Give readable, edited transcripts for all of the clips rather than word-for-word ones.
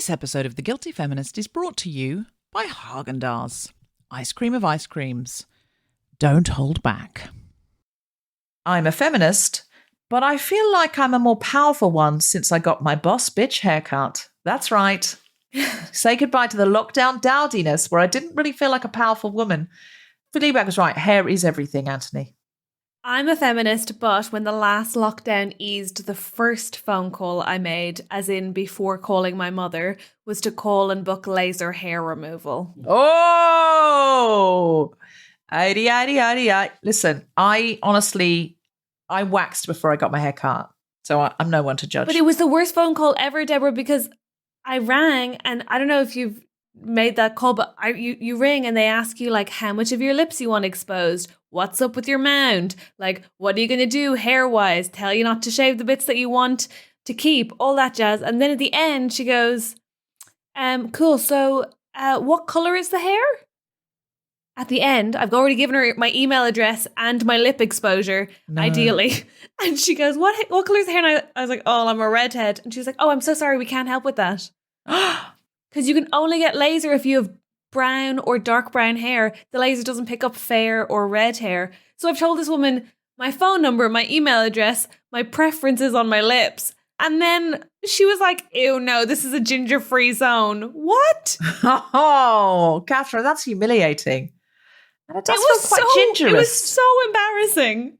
This episode of The Guilty Feminist is brought to you by Häagen-Dazs. Ice cream of ice creams. Don't hold back. I'm a feminist, but I feel like I'm a more powerful one since I got my boss bitch haircut. That's right. Say goodbye to the lockdown dowdiness where I didn't really feel like a powerful woman. Fleabag was right. Hair is everything, Anthony. I'm a feminist, but when the last lockdown eased, the first phone call I made, as in before calling my mother, was to call and book laser hair removal. Oh! Listen, I waxed before I got my hair cut, so I'm no one to judge. But it was the worst phone call ever, Deborah, because I rang, and I don't know if you've made that call, but you ring and they ask you, like, how much of your lips you want exposed, what's up with your mound, like, what are you going to do hair-wise, tell you not to shave the bits that you want to keep, all that jazz. And then at the end, she goes, cool, so what colour is the hair? At the end, I've already given her my email address and my lip exposure, ideally. And she goes, what colour is the hair? And I was like, oh, I'm a redhead. And she was like, oh, I'm so sorry, we can't help with that. Because you can only get laser if you have brown or dark brown hair. The laser doesn't pick up fair or red hair. So I've told this woman my phone number, my email address, my preferences on my lips. And then she was like, ew, no, this is a ginger-free zone. What? Oh, Catherine, that's humiliating. And it does feel quite gingerous. It was so embarrassing.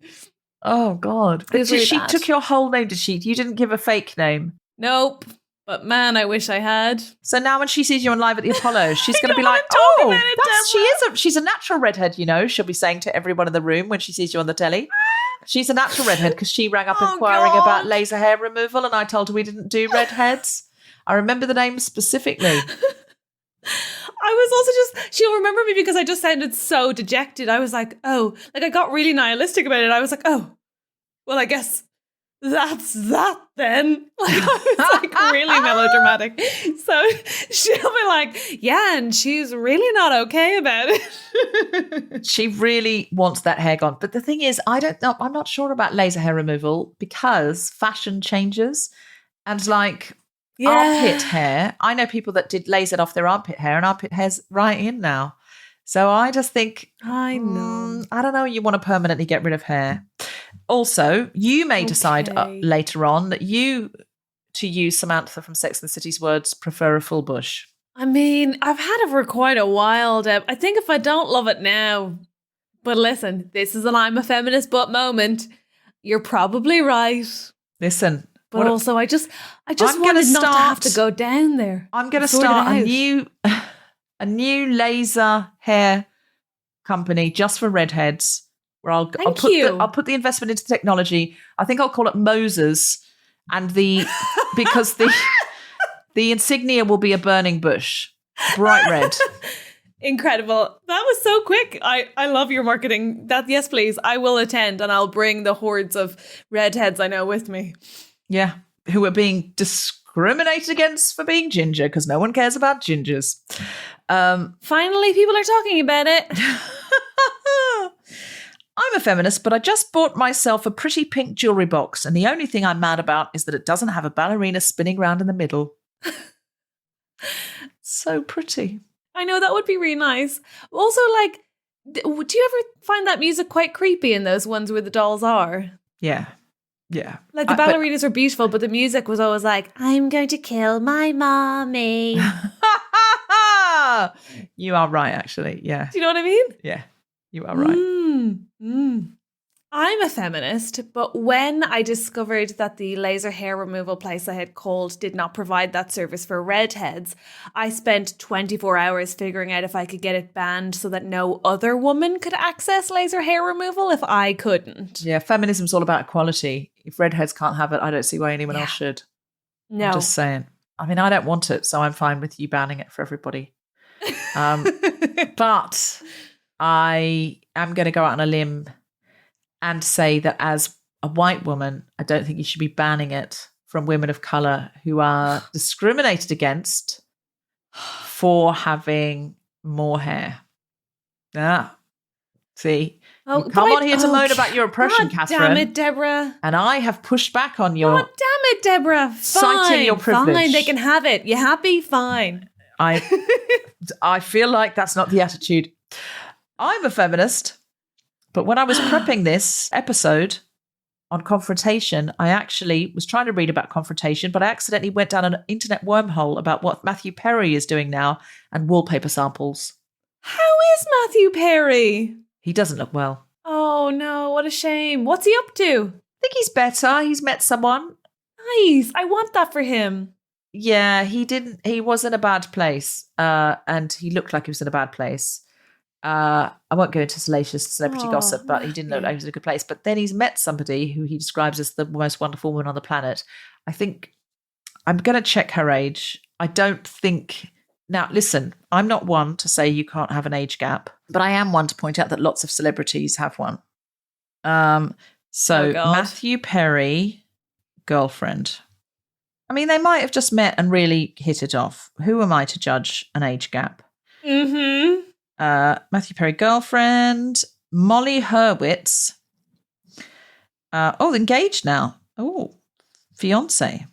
Oh, God. It was really she bad. took your whole name, did she? You didn't give a fake name? Nope. But man, I wish I had. So now when she sees you on Live at the Apollo, she's going to be like, she's a natural redhead, you know, she'll be saying to everyone in the room when she sees you on the telly. She's a natural redhead because she rang up inquiring about laser hair removal and I told her we didn't do redheads. I remember the name specifically. I was also she'll remember me because I just sounded so dejected. I was like, oh, like I got really nihilistic about it. I was like, oh, well, I guess that's that then. Like, I was like really melodramatic. So she'll be like, yeah, and she's really not okay about it. She really wants that hair gone. But the thing is, I'm not sure about laser hair removal because fashion changes and like armpit hair. I know people that did lasered off their armpit hair and armpit hair's right in now. So I just think, I don't know, you want to permanently get rid of hair. Also, you may decide later on that to use Samantha from Sex and the City's words, prefer a full bush. I mean, I've had it for quite a while, Deb. I think if I don't love it now, but listen, this is an I'm a feminist but moment. You're probably right. Listen. But also, I just wanted not to have to go down there. I'm going to start a new laser hair company just for redheads. Where I'll put the investment into the technology. I think I'll call it Moses, and because the insignia will be a burning bush, bright red. Incredible. That was so quick. I love your marketing. Yes, please. I will attend, and I'll bring the hordes of redheads I know with me. Yeah, who are being discriminated against for being ginger because no one cares about gingers. Finally, people are talking about it. I'm a feminist, but I just bought myself a pretty pink jewellery box, and the only thing I'm mad about is that it doesn't have a ballerina spinning round in the middle. So pretty. I know, that would be really nice. Also, like, do you ever find that music quite creepy in those ones where the dolls are? Yeah. Yeah. Like the ballerinas are beautiful, but the music was always like, I'm going to kill my mommy. You are right, actually. Yeah. Do you know what I mean? Yeah. You are right. I'm a feminist, but when I discovered that the laser hair removal place I had called did not provide that service for redheads, I spent 24 hours figuring out if I could get it banned so that no other woman could access laser hair removal if I couldn't. Yeah, feminism's all about equality. If redheads can't have it, I don't see why anyone else should. No. I'm just saying. I mean, I don't want it, so I'm fine with you banning it for everybody. But I am going to go out on a limb and say that as a white woman, I don't think you should be banning it from women of colour who are discriminated against for having more hair. See? Oh, You come but on here to moan about your oppression, God Catherine. damn it, Deborah. And I have pushed back on your... God damn it, Deborah. Fine. Citing your privilege. Fine, they can have it. You happy? Fine. I feel like that's not the attitude. I'm a feminist, but when I was prepping this episode on confrontation, I actually was trying to read about confrontation, but I accidentally went down an internet wormhole about what Matthew Perry is doing now and wallpaper samples. How is Matthew Perry? He doesn't look well. Oh, no. What a shame. What's he up to? I think he's better. He's met someone. Nice. I want that for him. Yeah, he was in a bad place, and he looked like he was in a bad place. I won't go into salacious celebrity gossip, but he didn't look like he was in a good place. But then he's met somebody who he describes as the most wonderful woman on the planet. I think I'm going to check her age. I don't think... Now, listen, I'm not one to say you can't have an age gap, but I am one to point out that lots of celebrities have one. So Matthew Perry, girlfriend. I mean, they might have just met and really hit it off. Who am I to judge an age gap? Mm-hmm. Matthew Perry, girlfriend. Molly Hurwitz. Engaged now. Oh, fiance.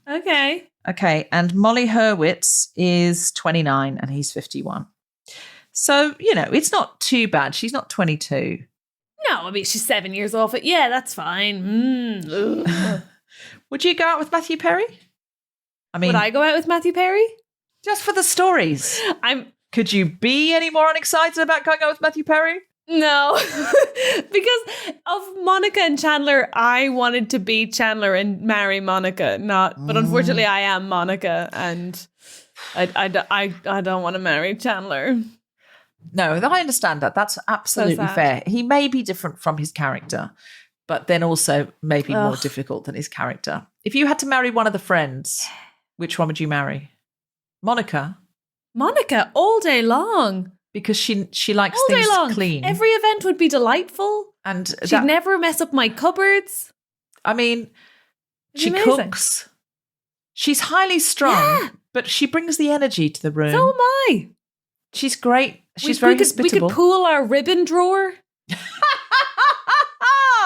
Okay, and Molly Hurwitz is 29 and he's 51. So, it's not too bad. She's not 22. No, I mean, she's 7 years off it. Yeah, that's fine. Would you go out with Matthew Perry? I mean, would I go out with Matthew Perry? Just for the stories. Could you be any more unexcited about going out with Matthew Perry? No, because of Monica and Chandler, I wanted to be Chandler and marry Monica. But unfortunately, I am Monica, and I don't want to marry Chandler. No, I understand that. That's absolutely fair. He may be different from his character, but then also maybe more difficult than his character. If you had to marry one of the friends, which one would you marry? Monica. Monica, all day long. Because she likes all things day long. Clean. Every event would be delightful. And she'd never mess up my cupboards. I mean, she cooks. She's highly strung, but she brings the energy to the room. So am I. She's great. She's very hospitable. We could pool our ribbon drawer.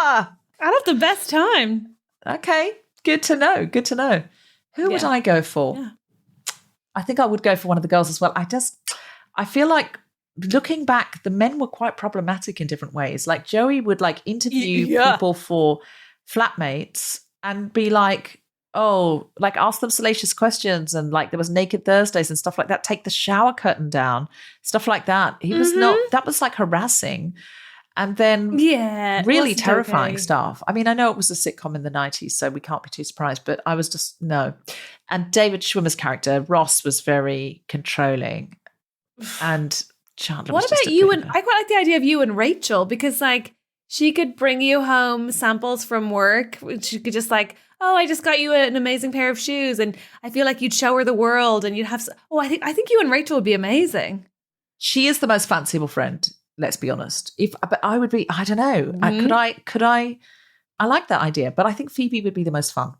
I'd have the best time. Okay. Good to know. Who would I go for? Yeah. I think I would go for one of the girls as well. I feel like looking back, the men were quite problematic in different ways. Like Joey would interview people for flatmates and be ask them salacious questions, and there was Naked Thursdays and stuff like that. Take the shower curtain down, stuff like that. He was that was harassing. And then really terrifying stuff. I mean, I know it was a sitcom in the 90s, so we can't be too surprised, but I was just, no. And David Schwimmer's character, Ross, was very controlling. And Chandler was just you? And I quite like the idea of you and Rachel, because she could bring you home samples from work. She could just I just got you an amazing pair of shoes, and I feel like you'd show her the world, and you'd have. I think you and Rachel would be amazing. She is the most fanciable friend. Let's be honest. But I would be. I don't know. Mm-hmm. Could I? I like that idea, but I think Phoebe would be the most fun.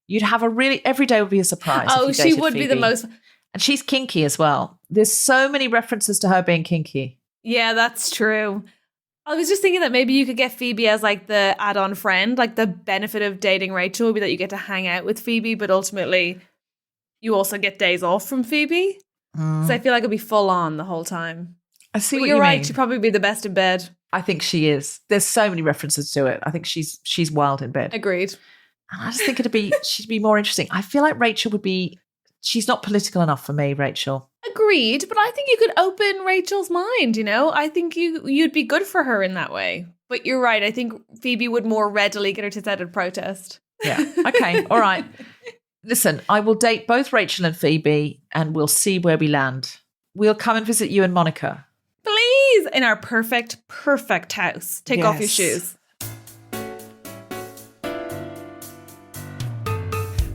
You'd have every day would be a surprise. Oh, she would be the most. And she's kinky as well. There's so many references to her being kinky. Yeah, that's true. I was just thinking that maybe you could get Phoebe as the add-on friend. The benefit of dating Rachel would be that you get to hang out with Phoebe, but ultimately you also get days off from Phoebe. So I feel like it'd be full on the whole time. I see but what you're you right. mean. She'd probably be the best in bed. I think she is. There's so many references to it. I think she's wild in bed. Agreed. And I just think she'd be more interesting. I feel like Rachel would be. She's not political enough for me, Rachel. Agreed, but I think you could open Rachel's mind, I think you'd be good for her in that way. But you're right, I think Phoebe would more readily get her tits out and protest. Yeah, okay, all right. Listen, I will date both Rachel and Phoebe, and we'll see where we land. We'll come and visit you and Monica. Please, in our perfect house. Take off your shoes.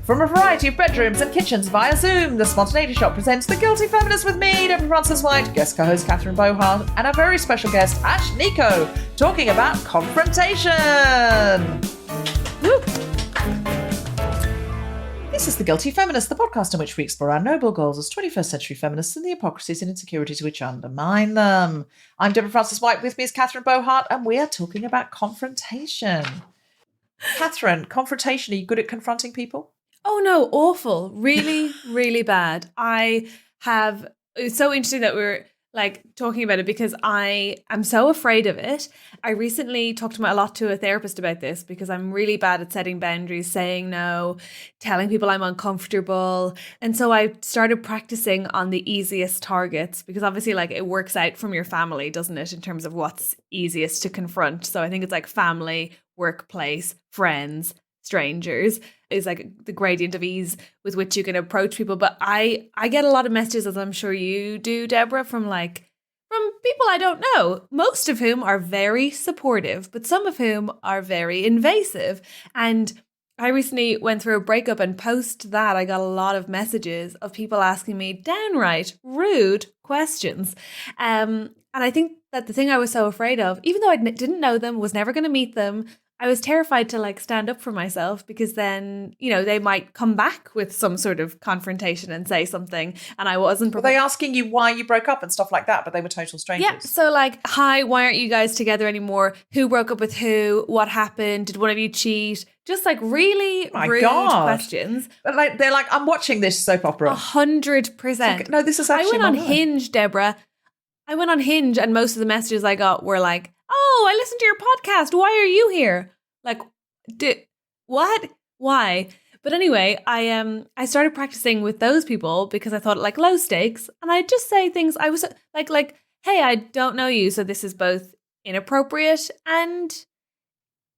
From a variety of bedrooms and kitchens via Zoom, The Spontaneity Shop presents The Guilty Feminist with me, Deborah Frances-White, guest co-host Catherine Bohart, and a very special guest, Ash Nico, talking about confrontation. Woo. This is The Guilty Feminist, the podcast in which we explore our noble goals as 21st century feminists and the hypocrisies and insecurities which undermine them. I'm Deborah Frances-White, with me is Catherine Bohart, and we are talking about confrontation. Catherine, confrontation, are you good at confronting people? Oh no, awful. Really, really bad. It's so interesting that we're like talking about it because I am so afraid of it. I recently talked a lot to a therapist about this because I'm really bad at setting boundaries, saying no, telling people I'm uncomfortable. And so I started practicing on the easiest targets because obviously like it works out from your family, doesn't it, in terms of what's easiest to confront. So I think it's like family, workplace, friends, strangers is like the gradient of ease with which you can approach people. But I get a lot of messages, as I'm sure you do, Deborah, from people I don't know, most of whom are very supportive, but some of whom are very invasive. And I recently went through a breakup, and post that I got a lot of messages of people asking me downright rude questions. And I think that the thing I was so afraid of, even though I didn't know them, was never going to meet them, I was terrified to like stand up for myself because then, you know, they might come back with some sort of confrontation and say something, and I wasn't Were prepared. they asking you why you broke up and stuff like that, but they were total strangers? Yeah, so like, hi, why aren't you guys together anymore? Who broke up with who? What happened? Did one of you cheat? Just like really rude questions. But like, they're like, I'm watching this soap opera. 100%. No, this is actually I went on my life. Hinge, Deborah. I went on Hinge, and most of the messages I got were like, oh, I listened to your podcast. Why are you here? Like, what? Why? But anyway, I started practicing with those people because I thought like low stakes, and I'd just say things. I was like, hey, I don't know you, so this is both inappropriate and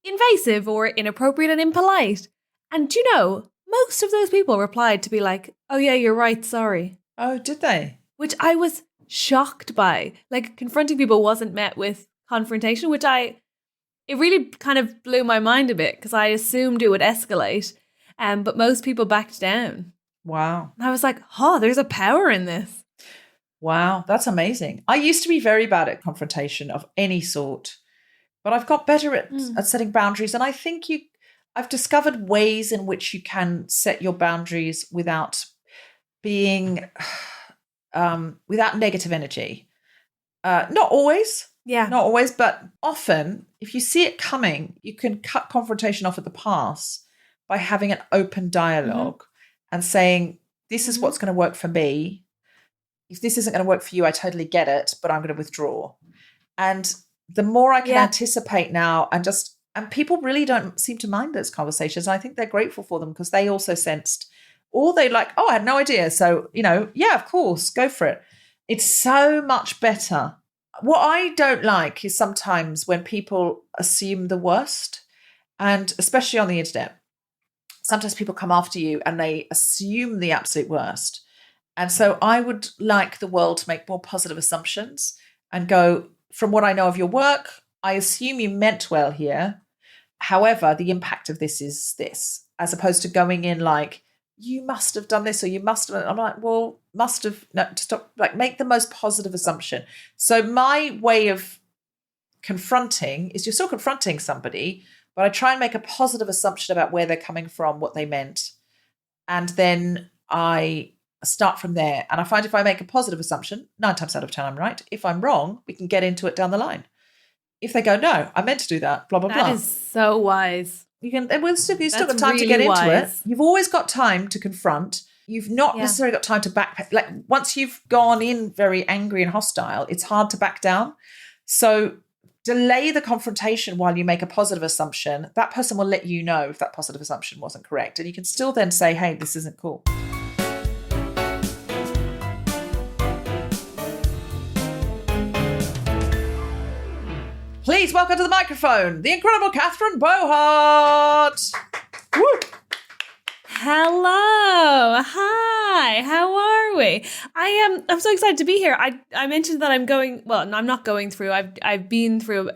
invasive, or inappropriate and impolite. And you know, most of those people replied to be like, oh yeah, you're right, sorry. Oh, did they? Which I was shocked by. Like, confronting people wasn't met with confrontation, which it really kind of blew my mind a bit because I assumed it would escalate. But most people backed down. Wow. And I was like, oh, there's a power in this. Wow, that's amazing. I used to be very bad at confrontation of any sort, but I've got better at setting boundaries. And I think I've discovered ways in which you can set your boundaries without being, without negative energy. Not always. Yeah. Not always, but often, if you see it coming, you can cut confrontation off at the pass by having an open dialogue and saying, this is what's going to work for me. If this isn't going to work for you, I totally get it, but I'm going to withdraw. And the more I can anticipate now, and people really don't seem to mind those conversations. I think they're grateful for them because they also sensed, or they like, oh, I had no idea. So, you know, yeah, of course, go for it. It's so much better. What I don't like is sometimes when people assume the worst, and especially on the internet, sometimes people come after you and they assume the absolute worst. And so I would like the world to make more positive assumptions and go, from what I know of your work, I assume you meant well here. However, the impact of this is this, as opposed to going in like, you must have done this, or you must have. I'm like, well, must have. No, stop. Like, make the most positive assumption. So my way of confronting is you're still confronting somebody, but I try and make a positive assumption about where they're coming from, what they meant, and then I start from there. And I find if I make a positive assumption, 9 times out of 10 I'm right. If I'm wrong, we can get into it down the line. If they go, no, I meant to do that, blah blah blah. That is so wise. You can. You still That's got time to really get into wise. it. You've always got time to confront. You've not necessarily got time to back. Like, once you've gone in very angry and hostile, it's hard to back down. So delay the confrontation while you make a positive assumption. That person will let you know if that positive assumption wasn't correct, and you can still then say, "Hey, this isn't cool." Please welcome to the microphone, the incredible Catherine Bohart. Woo! Hello. Hi. How are we? I'm so excited to be here. I mentioned that I'm going, well, I'm not going through. I've been through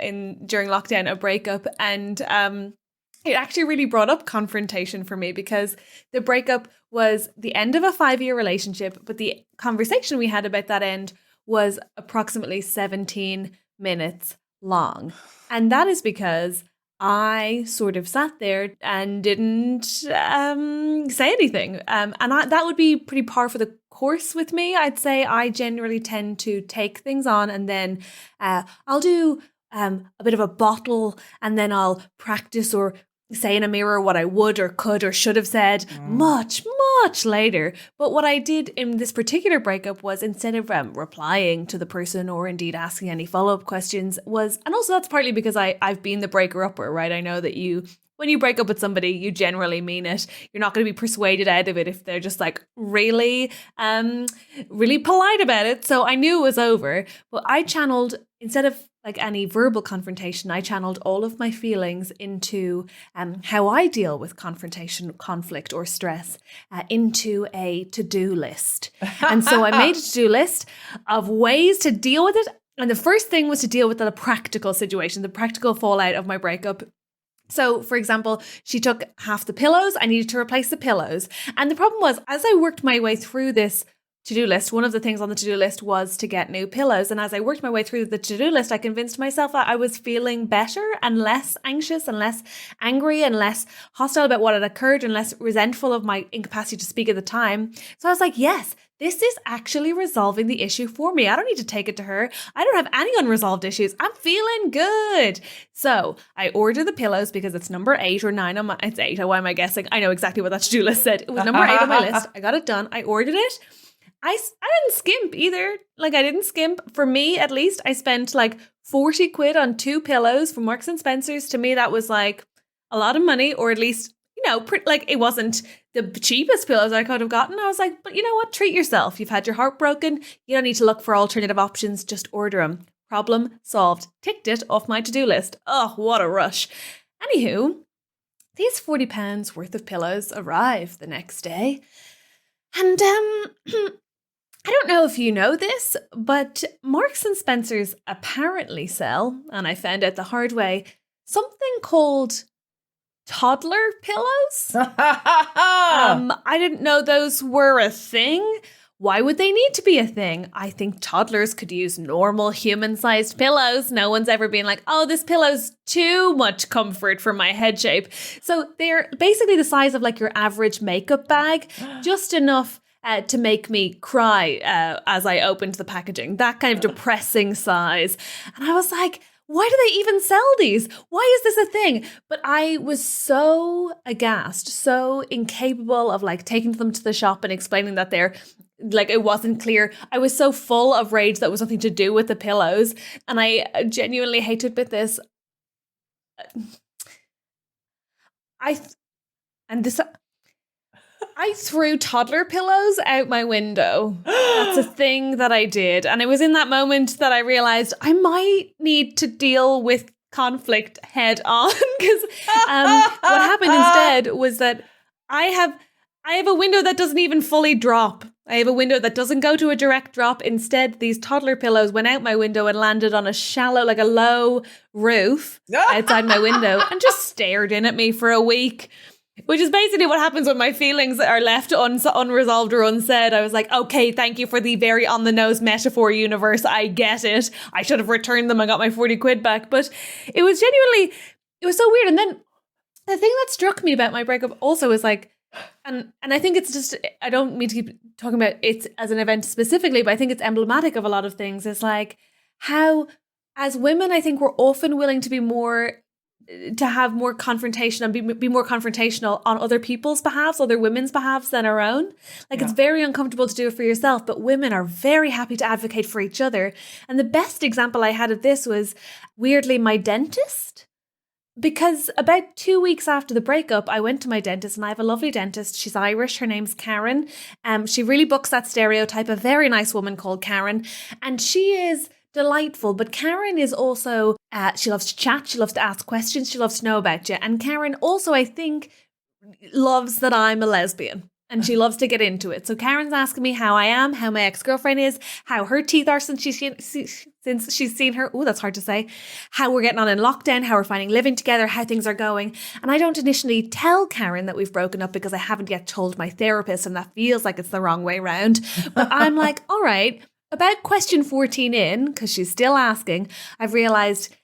during lockdown a breakup, and it actually really brought up confrontation for me because the breakup was the end of a 5-year relationship, but the conversation we had about that end was approximately 17 minutes long. And that is because I sort of sat there and didn't say anything. And that would be pretty par for the course with me. I'd say I generally tend to take things on, and then I'll do a bit of a bottle, and then I'll practice or say in a mirror what I would or could or should have said much later. But what I did in this particular breakup was, instead of replying to the person or indeed asking any follow-up questions, was, and also that's partly because I've been the breaker-upper, right? I know that when you break up with somebody, you generally mean it. You're not going to be persuaded out of it if they're just like really polite about it. So I knew it was over, but I channeled, instead of like any verbal confrontation, I channeled all of my feelings into how I deal with confrontation, conflict, or stress into a to-do list. And so I made a to-do list of ways to deal with it. And the first thing was to deal with the practical situation, the practical fallout of my breakup. So, for example, she took half the pillows. I needed to replace the pillows. And the problem was, as I worked my way through this to-do list, one of the things on the to-do list was to get new pillows. And as I worked my way through the to-do list, I convinced myself that I was feeling better and less anxious and less angry and less hostile about what had occurred and less resentful of my incapacity to speak at the time. So I was like, yes, this is actually resolving the issue for me. I don't need to take it to her. I don't have any unresolved issues. I'm feeling good. So I ordered the pillows because it's number 8 or 9 on my, it's 8. Why am I guessing? I know exactly what that to-do list said. It was number 8 on my list. I got it done. I ordered it. I didn't skimp either. Like, I didn't skimp. For me, at least, I spent like 40 quid on 2 pillows from Marks and Spencer's. To me, that was like a lot of money, or at least, like it wasn't the cheapest pillows I could have gotten. I was like, but you know what? Treat yourself. You've had your heart broken. You don't need to look for alternative options. Just order them. Problem solved. Ticked it off my to-do list. Oh, what a rush. Anywho, these £40 worth of pillows arrive the next day. And I don't know if you know this, but Marks and Spencer's apparently sell, and I found out the hard way, something called toddler pillows. I didn't know those were a thing. Why would they need to be a thing? I think toddlers could use normal human-sized pillows. No one's ever been like, oh, this pillow's too much comfort for my head shape. So they're basically the size of like your average makeup bag, just enough to make me cry as I opened the packaging. That kind of depressing size. And I was like, why do they even sell these? Why is this a thing? But I was so aghast, so incapable of like taking them to the shop and explaining that they're like, it wasn't clear. I was so full of rage that was nothing to do with the pillows. And I genuinely hate to admit this. I threw toddler pillows out my window. That's a thing that I did. And it was in that moment that I realized I might need to deal with conflict head on. Because what happened instead was that I have a window that doesn't even fully drop. I have a window that doesn't go to a direct drop. Instead, these toddler pillows went out my window and landed on a shallow, like a low roof outside my window and just stared in at me for a week. Which is basically what happens when my feelings are left unresolved or unsaid. I was like, okay, thank you for the very on-the-nose metaphor, universe. I get it. I should have returned them and got my 40 quid back. But it was so weird. And then the thing that struck me about my breakup also is like, and I think it's just, I don't mean to keep talking about it as an event specifically, but I think it's emblematic of a lot of things. It's like how, as women, I think we're often willing to be to have more confrontation and be more confrontational on other people's behalves, other women's behalves than our own. Like, it's very uncomfortable to do it for yourself, but women are very happy to advocate for each other. And the best example I had of this was, weirdly, my dentist. Because about 2 weeks after the breakup, I went to my dentist, and I have a lovely dentist. She's Irish. Her name's Karen. She really bucks that stereotype, a very nice woman called Karen. And she is delightful. But Karen is also, she loves to chat. She loves to ask questions. She loves to know about you. And Karen also, I think, loves that I'm a lesbian. And she loves to get into it. So Karen's asking me how I am, how my ex-girlfriend is, how her teeth are since she's seen her. Oh, that's hard to say. How we're getting on in lockdown, how we're finding living together, how things are going. And I don't initially tell Karen that we've broken up because I haven't yet told my therapist, and that feels like it's the wrong way round. But I'm like, all right, about question 14 in, because she's still asking, I've realized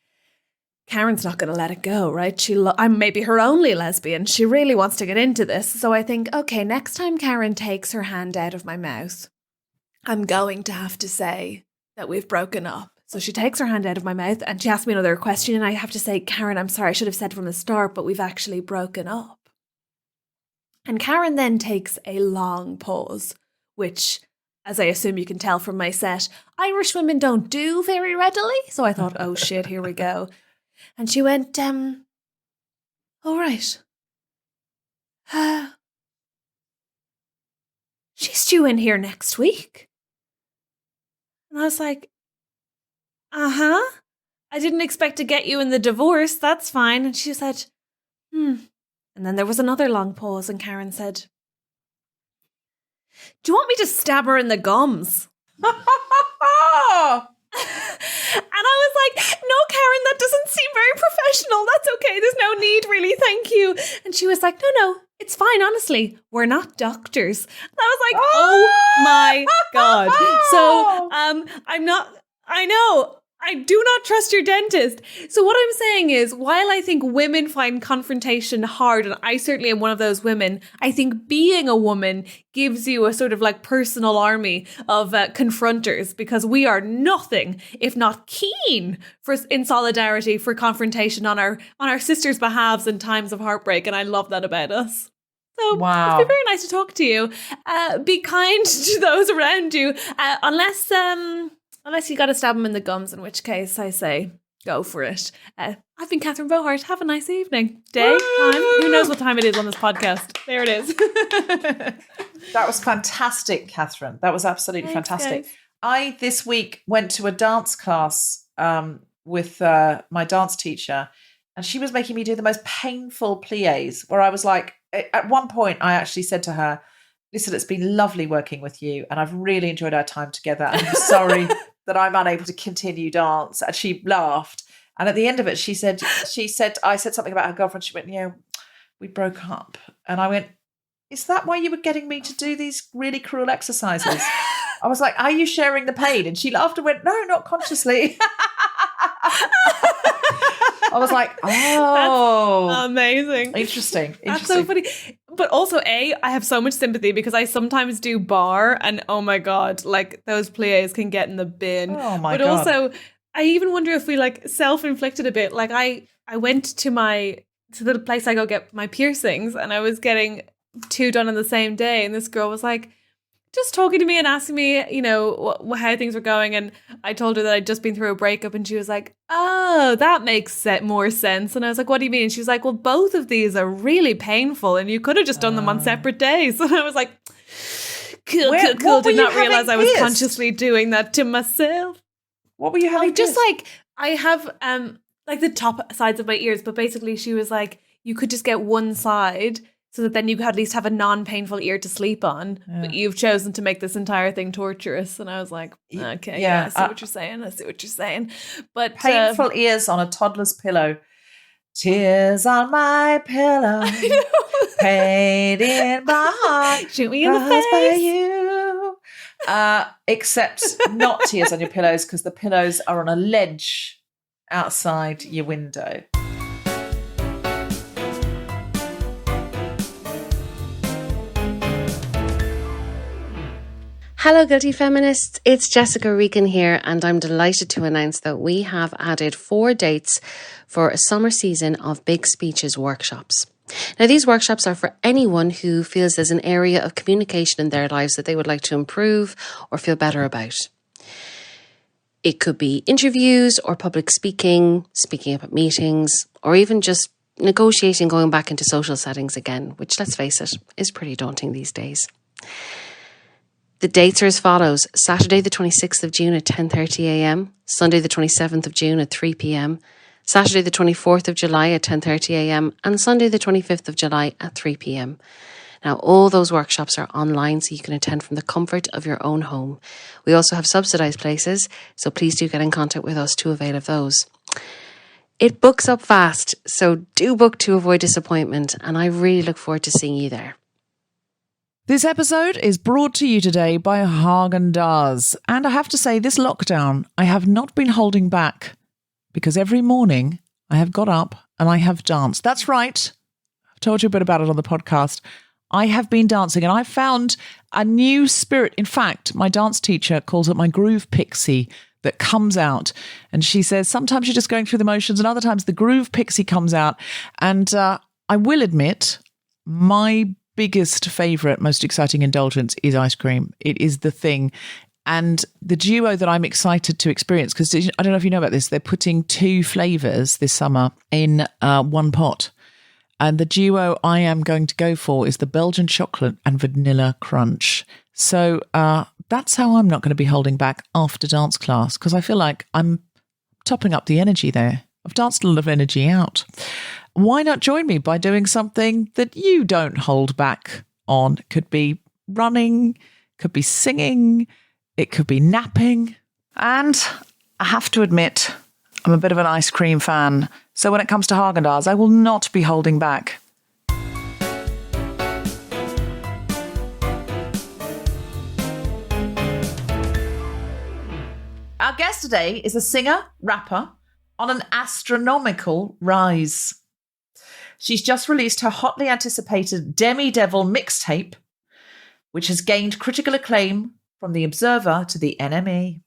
Karen's not going to let it go, right? I'm maybe her only lesbian. She really wants to get into this. So I think, okay, next time Karen takes her hand out of my mouth, I'm going to have to say that we've broken up. So she takes her hand out of my mouth and she asks me another question, and I have to say, Karen, I'm sorry, I should have said from the start, but we've actually broken up. And Karen then takes a long pause, which, as I assume you can tell from my set, Irish women don't do very readily. So I thought, oh shit, here we go. And she went, all right. She's due in here next week. And I was like, uh-huh. I didn't expect to get you in the divorce. That's fine. And she said, And then there was another long pause, and Karen said, do you want me to stab her in the gums? And I was like, no, Karen, that doesn't seem very professional. That's okay. There's no need, really. Thank you. And she was like, no, it's fine. Honestly, we're not doctors. And I was like, oh my God. So I know. I do not trust your dentist. So what I'm saying is, while I think women find confrontation hard, and I certainly am one of those women, I think being a woman gives you a sort of like personal army of confronters, because we are nothing if not keen in solidarity for confrontation on our sisters' behalves in times of heartbreak, and I love that about us. So wow. It's been very nice to talk to you. Be kind to those around you, Unless you got to stab them in the gums, in which case I say go for it. I've been Catherine Bohart. Have a nice evening. Day, time. Who knows what time it is on this podcast? There it is. That was fantastic, Catherine. That was absolutely fantastic. Guys. I, this week, went to a dance class with my dance teacher, and she was making me do the most painful pliés, where I was like, at one point, I actually said to her, listen, it's been lovely working with you, and I've really enjoyed our time together. And I'm sorry that I'm unable to continue dance. And she laughed. And at the end of it, I said something about her girlfriend. She went, yeah, we broke up. And I went, is that why you were getting me to do these really cruel exercises? I was like, are you sharing the pain? And she laughed and went, no, not consciously. I was like, oh. That's amazing. Interesting. That's so funny. But also, I have so much sympathy because I sometimes do bar, and oh my God, like those pliés can get in the bin. Oh my God. But also, I even wonder if we like self-inflicted a bit. Like I went to the place I go get my piercings, and I was getting 2 done on the same day. And this girl was like, just talking to me and asking me, you know, how things were going. And I told her that I'd just been through a breakup, and she was like, oh, that makes more sense. And I was like, what do you mean? And she was like, well, both of these are really painful, and you could have just done them on separate days. And I was like, cool. Did not realize I was consciously doing that to myself. What were you having? I have like the top sides of my ears, but basically she was like, you could just get one side, so that then you could at least have a non-painful ear to sleep on. Yeah. But you've chosen to make this entire thing torturous. And I was like, okay, I see what you're saying. But painful ears on a toddler's pillow. Tears on my pillow. Pain in my heart. Shoot me in the face. By you. Except not tears on your pillows, because the pillows are on a ledge outside your window. Hello, Guilty Feminists. It's Jessica Regan here, and I'm delighted to announce that we have added 4 dates for a summer season of Big Speeches workshops. Now, these workshops are for anyone who feels there's an area of communication in their lives that they would like to improve or feel better about. It could be interviews or public speaking up at meetings, or even just negotiating going back into social settings again, which, let's face it, is pretty daunting these days. The dates are as follows: Saturday the 26th of June at 10:30am, Sunday the 27th of June at 3pm, Saturday the 24th of July at 10:30am, and Sunday the 25th of July at 3pm. Now, all those workshops are online, so you can attend from the comfort of your own home. We also have subsidised places, so please do get in contact with us to avail of those. It books up fast, so do book to avoid disappointment, and I really look forward to seeing you there. This episode is brought to you today by Häagen-Dazs. And I have to say, this lockdown, I have not been holding back, because every morning I have got up and I have danced. That's right. I've told you a bit about it on the podcast. I have been dancing and I found a new spirit. In fact, my dance teacher calls it my groove pixie that comes out. And she says, sometimes you're just going through the motions and other times the groove pixie comes out. And I will admit, my biggest favourite, most exciting indulgence is ice cream. It is the thing. And the duo that I'm excited to experience, because I don't know if you know about this, they're putting 2 flavours this summer in one pot. And the duo I am going to go for is the Belgian chocolate and vanilla crunch. So that's how I'm not going to be holding back after dance class, because I feel like I'm topping up the energy there. I've danced a lot of energy out. Why not join me by doing something that you don't hold back on? It could be running, could be singing, it could be napping. And I have to admit, I'm a bit of an ice cream fan. So when it comes to Haagen-Dazs, I will not be holding back. Our guest today is a singer, rapper on an astronomical rise. She's just released her hotly anticipated Demi Devil mixtape, which has gained critical acclaim from The Observer to the NME.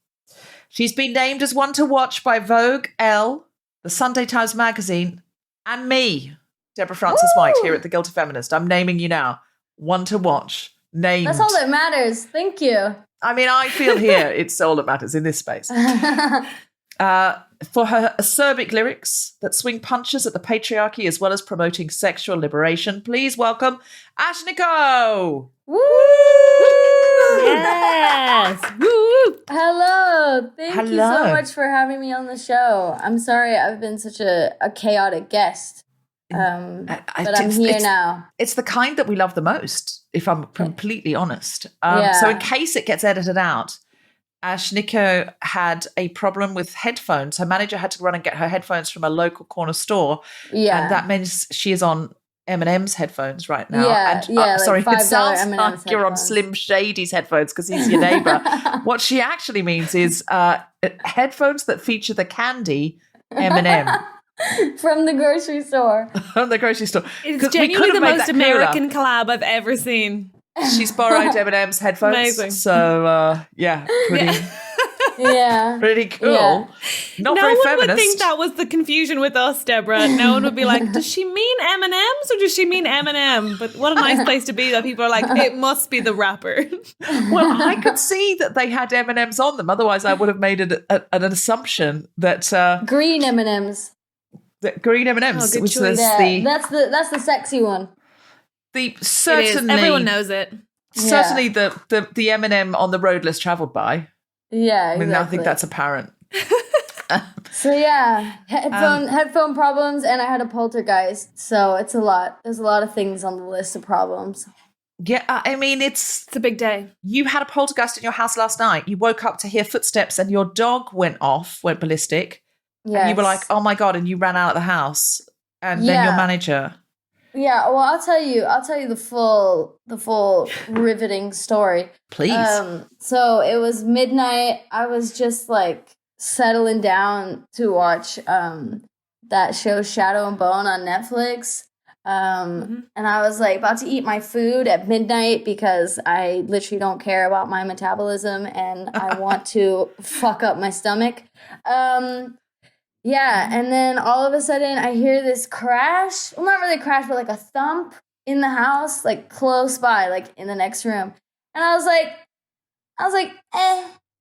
She's been named as one to watch by Vogue, Elle, the Sunday Times Magazine, and me, Deborah Francis White, here at The Guilty Feminist. I'm naming you now. One to watch. Named. That's all that matters. Thank you. I mean, I feel here it's all that matters in this space. For her acerbic lyrics that swing punches at the patriarchy as well as promoting sexual liberation, please welcome Ashnikko. Woo! Yes. Woo! Hello. Thank you Hello. so much for having me on the show. I'm sorry I've been such a chaotic guest. But I'm here now. It's the kind that we love the most, if I'm completely honest. Yeah. So in case it gets edited out, Ashnikko had a problem with headphones. Her manager had to run and get her headphones from a local corner store. Yeah. And that means she is on Eminem's headphones right now. Yeah, and, like sorry, it $5 sounds M&M's like you're on headphones. Slim Shady's headphones because he's your neighbour. What she actually means is headphones that feature the candy Eminem From the grocery store. from the grocery store. 'Cause It's we genuinely could the have made most that clearer. American collab I've ever seen. She's borrowed Eminem's headphones. Amazing. So, yeah, pretty, Yeah. pretty cool. Yeah. Not No very one feminist. would think that was the confusion with us, Deborah. No one would be like, does she mean M&M's or does she mean Eminem? But what a nice place to be that people are like, it must be the rapper. Well, I could see that they had M&Ms on them. Otherwise, I would have made an assumption that Green M&Ms. that green M&Ms, good which choice. was Yeah, that's the sexy one. the It is. certainly Everyone knows it. certainly the M&M on the road less travelled by. Yeah, I mean, exactly. I think that's apparent. So yeah, headphone problems, and I had a poltergeist. So it's a lot. There's a lot of things on the list of problems. Yeah, I mean, it's It's a big day. you had a poltergeist in your house last night. You woke up to hear footsteps, and your dog went ballistic. Yeah, And you were like, "Oh my god!" And you ran out of the house. And then your Yeah. manager. yeah. Well, I'll tell you the full riveting story. Please. So it was midnight. I was just like settling down to watch that show Shadow and Bone on Netflix. And I was like about to eat my food at midnight because I literally don't care about my metabolism and I want to fuck up my stomach. Yeah, and then all of a sudden I hear this crash. Well, not really a crash, but like a thump in the house, like close by, like in the next room. And I was like,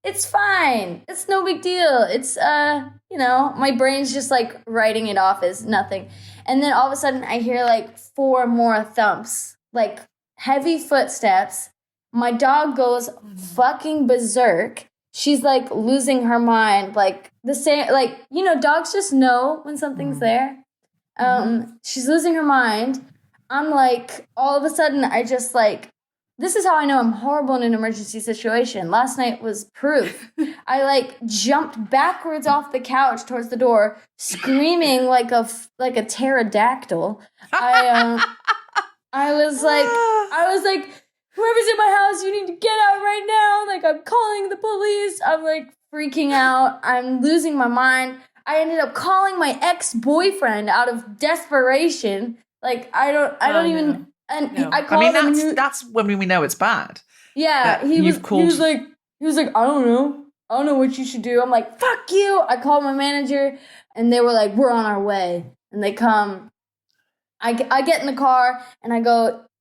it's fine. It's no big deal. It's my brain's just like writing it off as nothing. And then all of a sudden I hear like 4 more thumps, like heavy footsteps. My dog goes fucking berserk. She's like losing her mind, like the same, like, dogs just know when something's there. She's losing her mind. I'm like, all of a sudden, I just like, this is how I know I'm horrible in an emergency situation. Last night was proof. I like jumped backwards off the couch towards the door, screaming like a pterodactyl. I was like, whoever's in my house, you need to get out right now. Like, I'm calling the police. I'm like freaking out. I'm losing my mind. I ended up calling my ex-boyfriend out of desperation. Like I don't even. And No. I called him. And that's when we know it's bad. yeah, that he you've was like, I don't know what you should do. I'm like, fuck you. I called my manager, and they were like, we're on our way, and they come. I get in the car and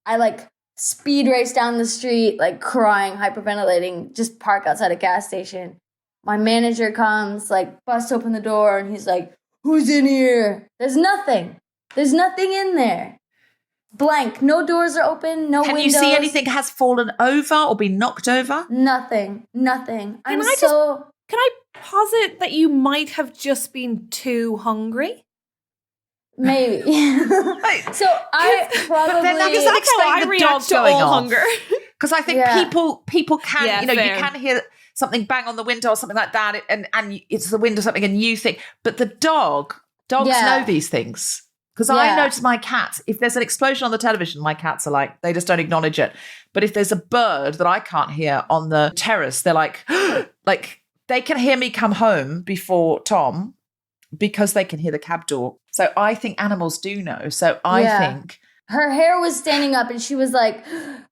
I like speed race down the street, like crying, hyperventilating, just park outside a gas station. My manager comes, like busts open the door, and he's like, who's in here? There's nothing in there. Blank. No doors are open, no Can windows. you see anything has fallen over or been knocked over? Nothing. Can I posit that you might have just been too hungry? Maybe. So I probably. But then that doesn't That's how I explain the react dog to going all off. hunger. Because I think Yeah. people can, Yeah, you fair. can hear something bang on the window or something like that, and it's the window or something, and you think, but dogs Yeah. know these things. Because I Yeah. notice my cats, if there's an explosion on the television, my cats are like, they just don't acknowledge it. But if there's a bird that I can't hear on the terrace, they're like, like they can hear me come home before Tom because they can hear the cab door. So I think animals do know. So I Yeah. think Her hair was standing up and she was like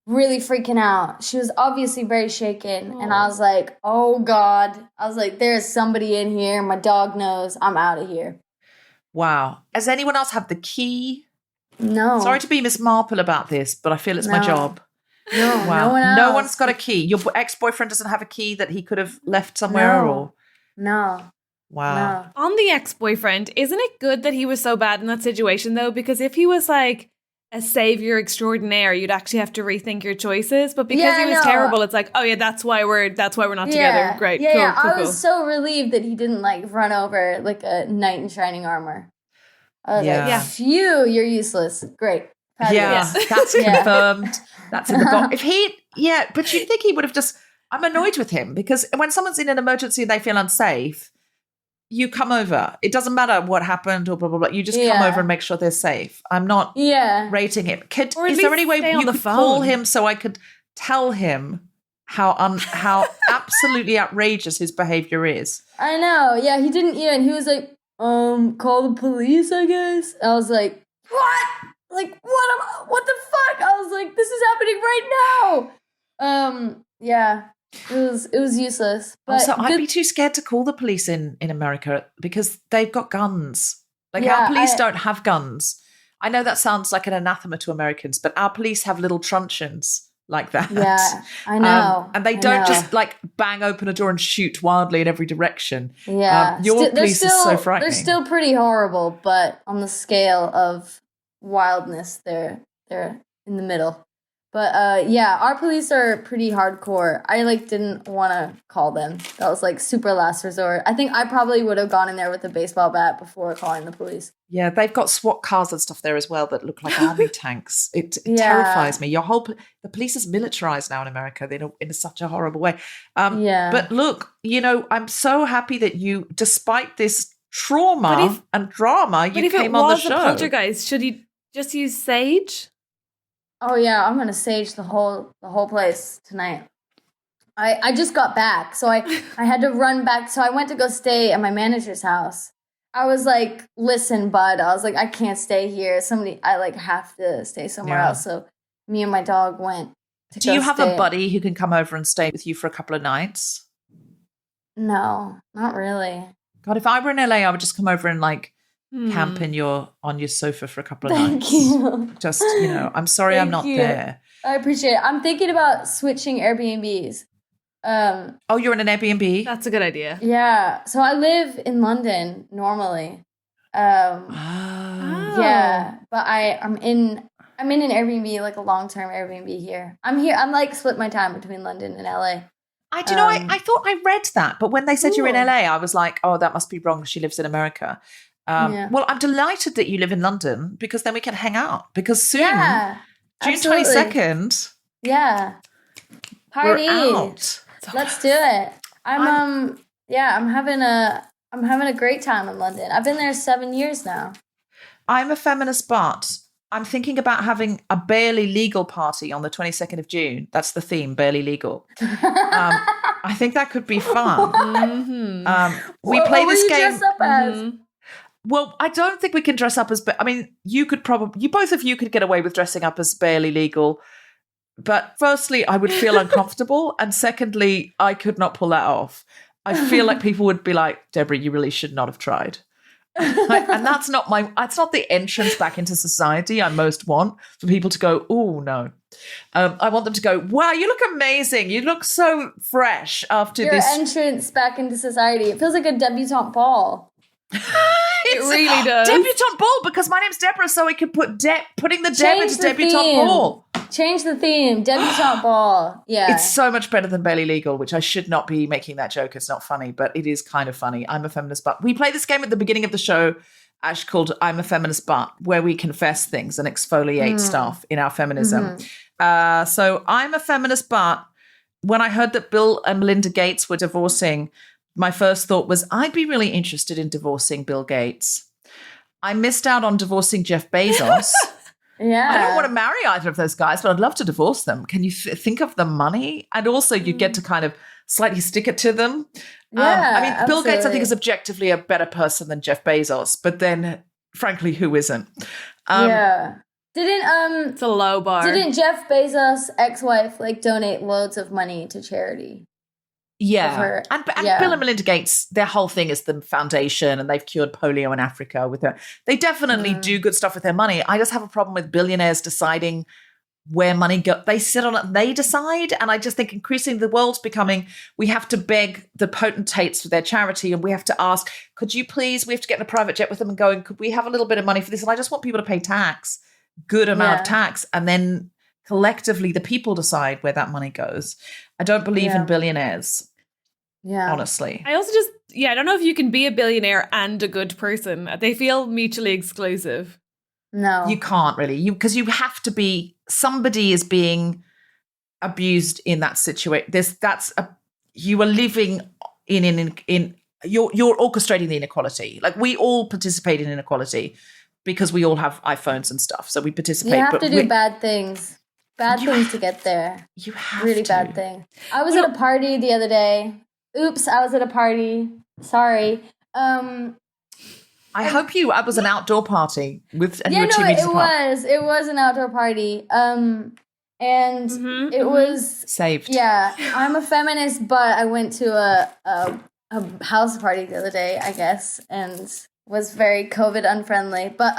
really freaking out. She was obviously very shaken. And I was like, oh God. I was like, there's somebody in here. My dog knows. I'm out of here. wow. Does anyone else have the key? No. Sorry to be Miss Marple about this, but I feel it's my No. job. No, Wow. no one else. No one's got a key. Your ex-boyfriend doesn't have a key that he could have left somewhere No. or No. wow. No. On the ex-boyfriend, isn't it good that he was so bad in that situation though? Because if he was like a savior extraordinaire, you'd actually have to rethink your choices. But because Yeah, he was no. terrible, it's like, oh yeah, that's why we're not together. Great, Yeah, cool, yeah. cool, I cool. was so relieved that he didn't like run over like a knight in shining armor. I was Yeah. like, Yeah. phew, you're useless. Great. Fabulous. Yeah, Yeah. that's Yeah. confirmed. That's in the box. But you'd think he would have just. I'm annoyed with him because when someone's in an emergency and they feel unsafe, you come over. It doesn't matter what happened or blah blah blah. You just come Yeah. over and make sure they're safe. I'm not Yeah. rating him. Or at Is there least any way stay on you the could call phone. him so I could tell him how absolutely outrageous his behavior is? I know. Yeah, he didn't even. He was like, call the police, I guess. I was like, what? Like, what the fuck? I was like, this is happening right now. Yeah, it was useless. But Also, I'd good- be too scared to call the police in America because they've got guns. Like Yeah, our police I- don't have guns. I know that sounds like an anathema to Americans, but our police have little truncheons like that. Yeah, I know. And they I don't know. just like bang open a door and shoot wildly in every direction. Yeah, your they're police is so still- frightening. They're still pretty horrible, but on the scale of wildness, they're in the middle. But yeah, our police are pretty hardcore. I like didn't want to call them. That was like super last resort. I think I probably would have gone in there with a baseball bat before calling the police. Yeah, they've got SWAT cars and stuff there as well that look like army tanks. It Yeah. terrifies me. The police is militarized now in America in such a horrible way. Yeah. But look, I'm so happy that you, despite this trauma and drama, But you if it came on the was a show. poltergeist, should you just use sage? Oh yeah, I'm gonna sage the whole place tonight. I just got back, so I had to run back. So I went to go stay at my manager's house. I was like, "Listen, bud," I was like, "I can't stay here. I like have to stay somewhere Yeah. else." So me and my dog went. Do you have a buddy who can come over and stay with you for a couple of nights? No, not really. God, if I were in LA, I would just come over and like camp Hmm. on your sofa for a couple of Thank nights. you. Just, I'm sorry I'm Thank not you. there. I appreciate it. I'm thinking about switching Airbnbs. Oh, you're in an Airbnb? That's a good idea. Yeah. So I live in London normally. Oh. Yeah, but I'm in an Airbnb, like a long-term Airbnb here. I'm like split my time between London and LA. I thought I read that, but when they said you're in Ooh. LA, I was like, oh, that must be wrong. She lives in America. Yeah. Well, I'm delighted that you live in London because then we can hang out because soon, Yeah. June absolutely. 22nd, Yeah. Party. we're out. Let's do it. I'm having a great time in London. I've been there 7 years now. I'm a feminist, but I'm thinking about having a barely legal party on the 22nd of June. That's the theme, barely legal. I think that could be fun. Mhm. We play What this will you game. dress up as? Mhm. Well, I don't think we can dress up as. I mean, you could probably. Both of you could get away with dressing up as barely legal. But firstly, I would feel uncomfortable, and secondly, I could not pull that off. I feel like people would be like, Deborah, you really should not have tried. And that's not the entrance back into society I most want, for people to go, oh no. I want them to go, wow, you look amazing. You look so fresh after Your this. entrance back into society. It feels like a debutante ball. It really does. Debutante ball, because my name's Deborah, so we could putting the Deb Change into the debutante theme. ball. Change the theme. Debutante ball. Yeah. It's so much better than barely legal, which I should not be making that joke. It's not funny, but it is kind of funny. I'm a feminist, but we play this game at the beginning of the show, Ash, called I'm a Feminist But, where we confess things and exfoliate stuff in our feminism. So I'm a feminist, but when I heard that Bill and Melinda Gates were divorcing, my first thought was I'd be really interested in divorcing Bill Gates. I missed out on divorcing Jeff Bezos. yeah. I don't want to marry either of those guys, but I'd love to divorce them. Can you think of the money? And also you get to kind of slightly stick it to them. Yeah, I mean, Bill Gates, I absolutely. think, is objectively a better person than Jeff Bezos, but then, frankly, who isn't? Yeah. Didn't It's a low bar. Didn't Jeff Bezos' ex-wife like donate loads of money to charity? Yeah. Of her- And yeah. Bill and Melinda Gates, their whole thing is the foundation, and they've cured polio in Africa with her. They definitely do good stuff with their money. I just have a problem with billionaires deciding where money goes. They sit on it and they decide. And I just think increasingly the world's becoming, we have to beg the potentates for their charity, and we have to ask, could you please, we have to get in a private jet with them and going, could we have a little bit of money for this? And I just want people to pay tax, good amount of tax, and then collectively the people decide where that money goes. I don't believe in billionaires. Yeah. Honestly. I also I don't know if you can be a billionaire and a good person. They feel mutually exclusive. No. You can't really, because you have to be, somebody is being abused in that situation. You are living in you're orchestrating the inequality. Like, we all participate in inequality because we all have iPhones and stuff. So we participate. You have but to do bad things. Bad things to get there. You have Really to. bad thing. I was at a party the other day. Oops, I was at a party. Sorry. I hope I was an outdoor party with, and you Yeah, were 2 no, meters it apart. was. It was an outdoor party. And it was Saved. Yeah, I'm a feminist, but I went to a house party the other day, I guess, and was very COVID unfriendly. But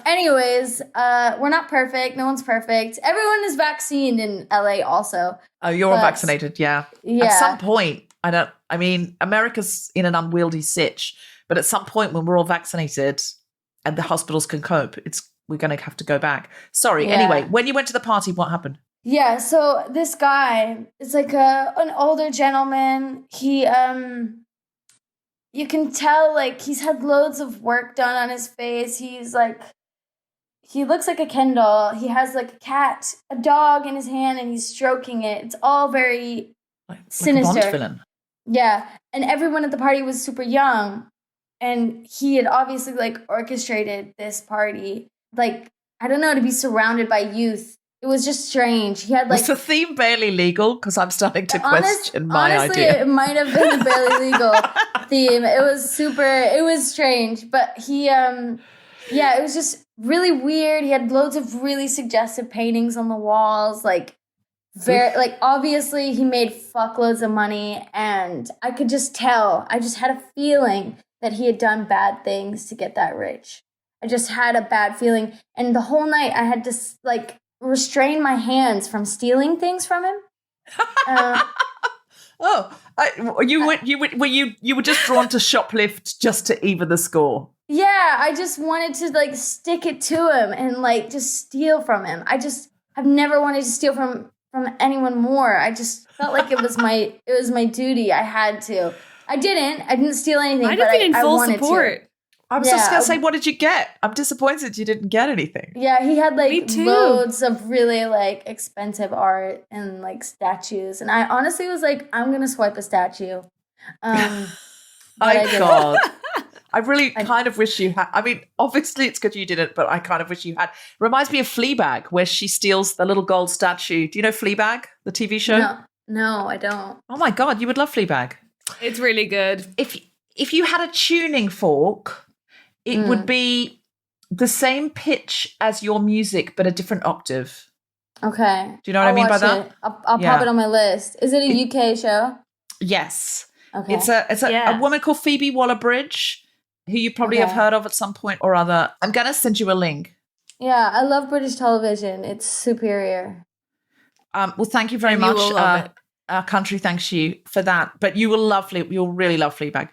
anyways, we're not perfect. No one's perfect. Everyone is vaccinated in LA also. Oh, you're all But- vaccinated, yeah. Yeah. At some point, America's in an unwieldy sitch, but at some point when we're all vaccinated and the hospitals can cope, we're going to have to go back. Sorry. Yeah. Anyway, when you went to the party, what happened? Yeah, so this guy is like an older gentleman. He you can tell like he's had loads of work done on his face. He looks like a Ken doll. He has like a dog in his hand, and he's stroking it. It's all very Like a Sinister. Bond villain. yeah. And everyone at the party was super young, and he had obviously like orchestrated this party. Like, I don't know, to be surrounded by youth. It was just strange. He had like Was the theme barely legal? Because I'm starting to question my honestly, idea. it might have been a barely legal theme. It was strange. But he, it was just really weird. He had loads of really suggestive paintings on the walls. Like, obviously he made fuckloads of money. And I could just tell, I just had a feeling that he had done bad things to get that rich. I just had a bad feeling. And the whole night I had to, like, restrain my hands from stealing things from him. You were just drawn to shoplift just to even the score. Yeah, I just wanted to like stick it to him and like just steal from him. I've never wanted to steal from anyone more. I just felt like it was my duty. I had to. I didn't steal anything. I'd but have been in I full wanted support. To. I was just Yeah. going to say, what did you get? I'm disappointed you didn't get anything. Yeah, he had Me like too. loads of really like expensive art and like statues, and I honestly was like, I'm gonna swipe a statue. But I didn't. God. I really kind of wish you had. I mean, obviously it's good you didn't, but I kind of wish you had. Reminds me of Fleabag, where she steals the little gold statue. Do you know Fleabag, the TV show? No, I don't. Oh my God, you would love Fleabag. It's really good. If you had a tuning fork, it would be the same pitch as your music, but a different octave. Okay. Do you know what I mean by that? I'll Yeah. pop it on my list. Is it a UK show? Yes. Okay. It's a Yeah. woman called Phoebe Waller-Bridge, who you probably have Okay. heard of at some point or other. I'm going to send you a link. Yeah, I love British television. It's superior. Well, thank you very And you much. will love it. Our country thanks you for that. But you'll really love Fleabag.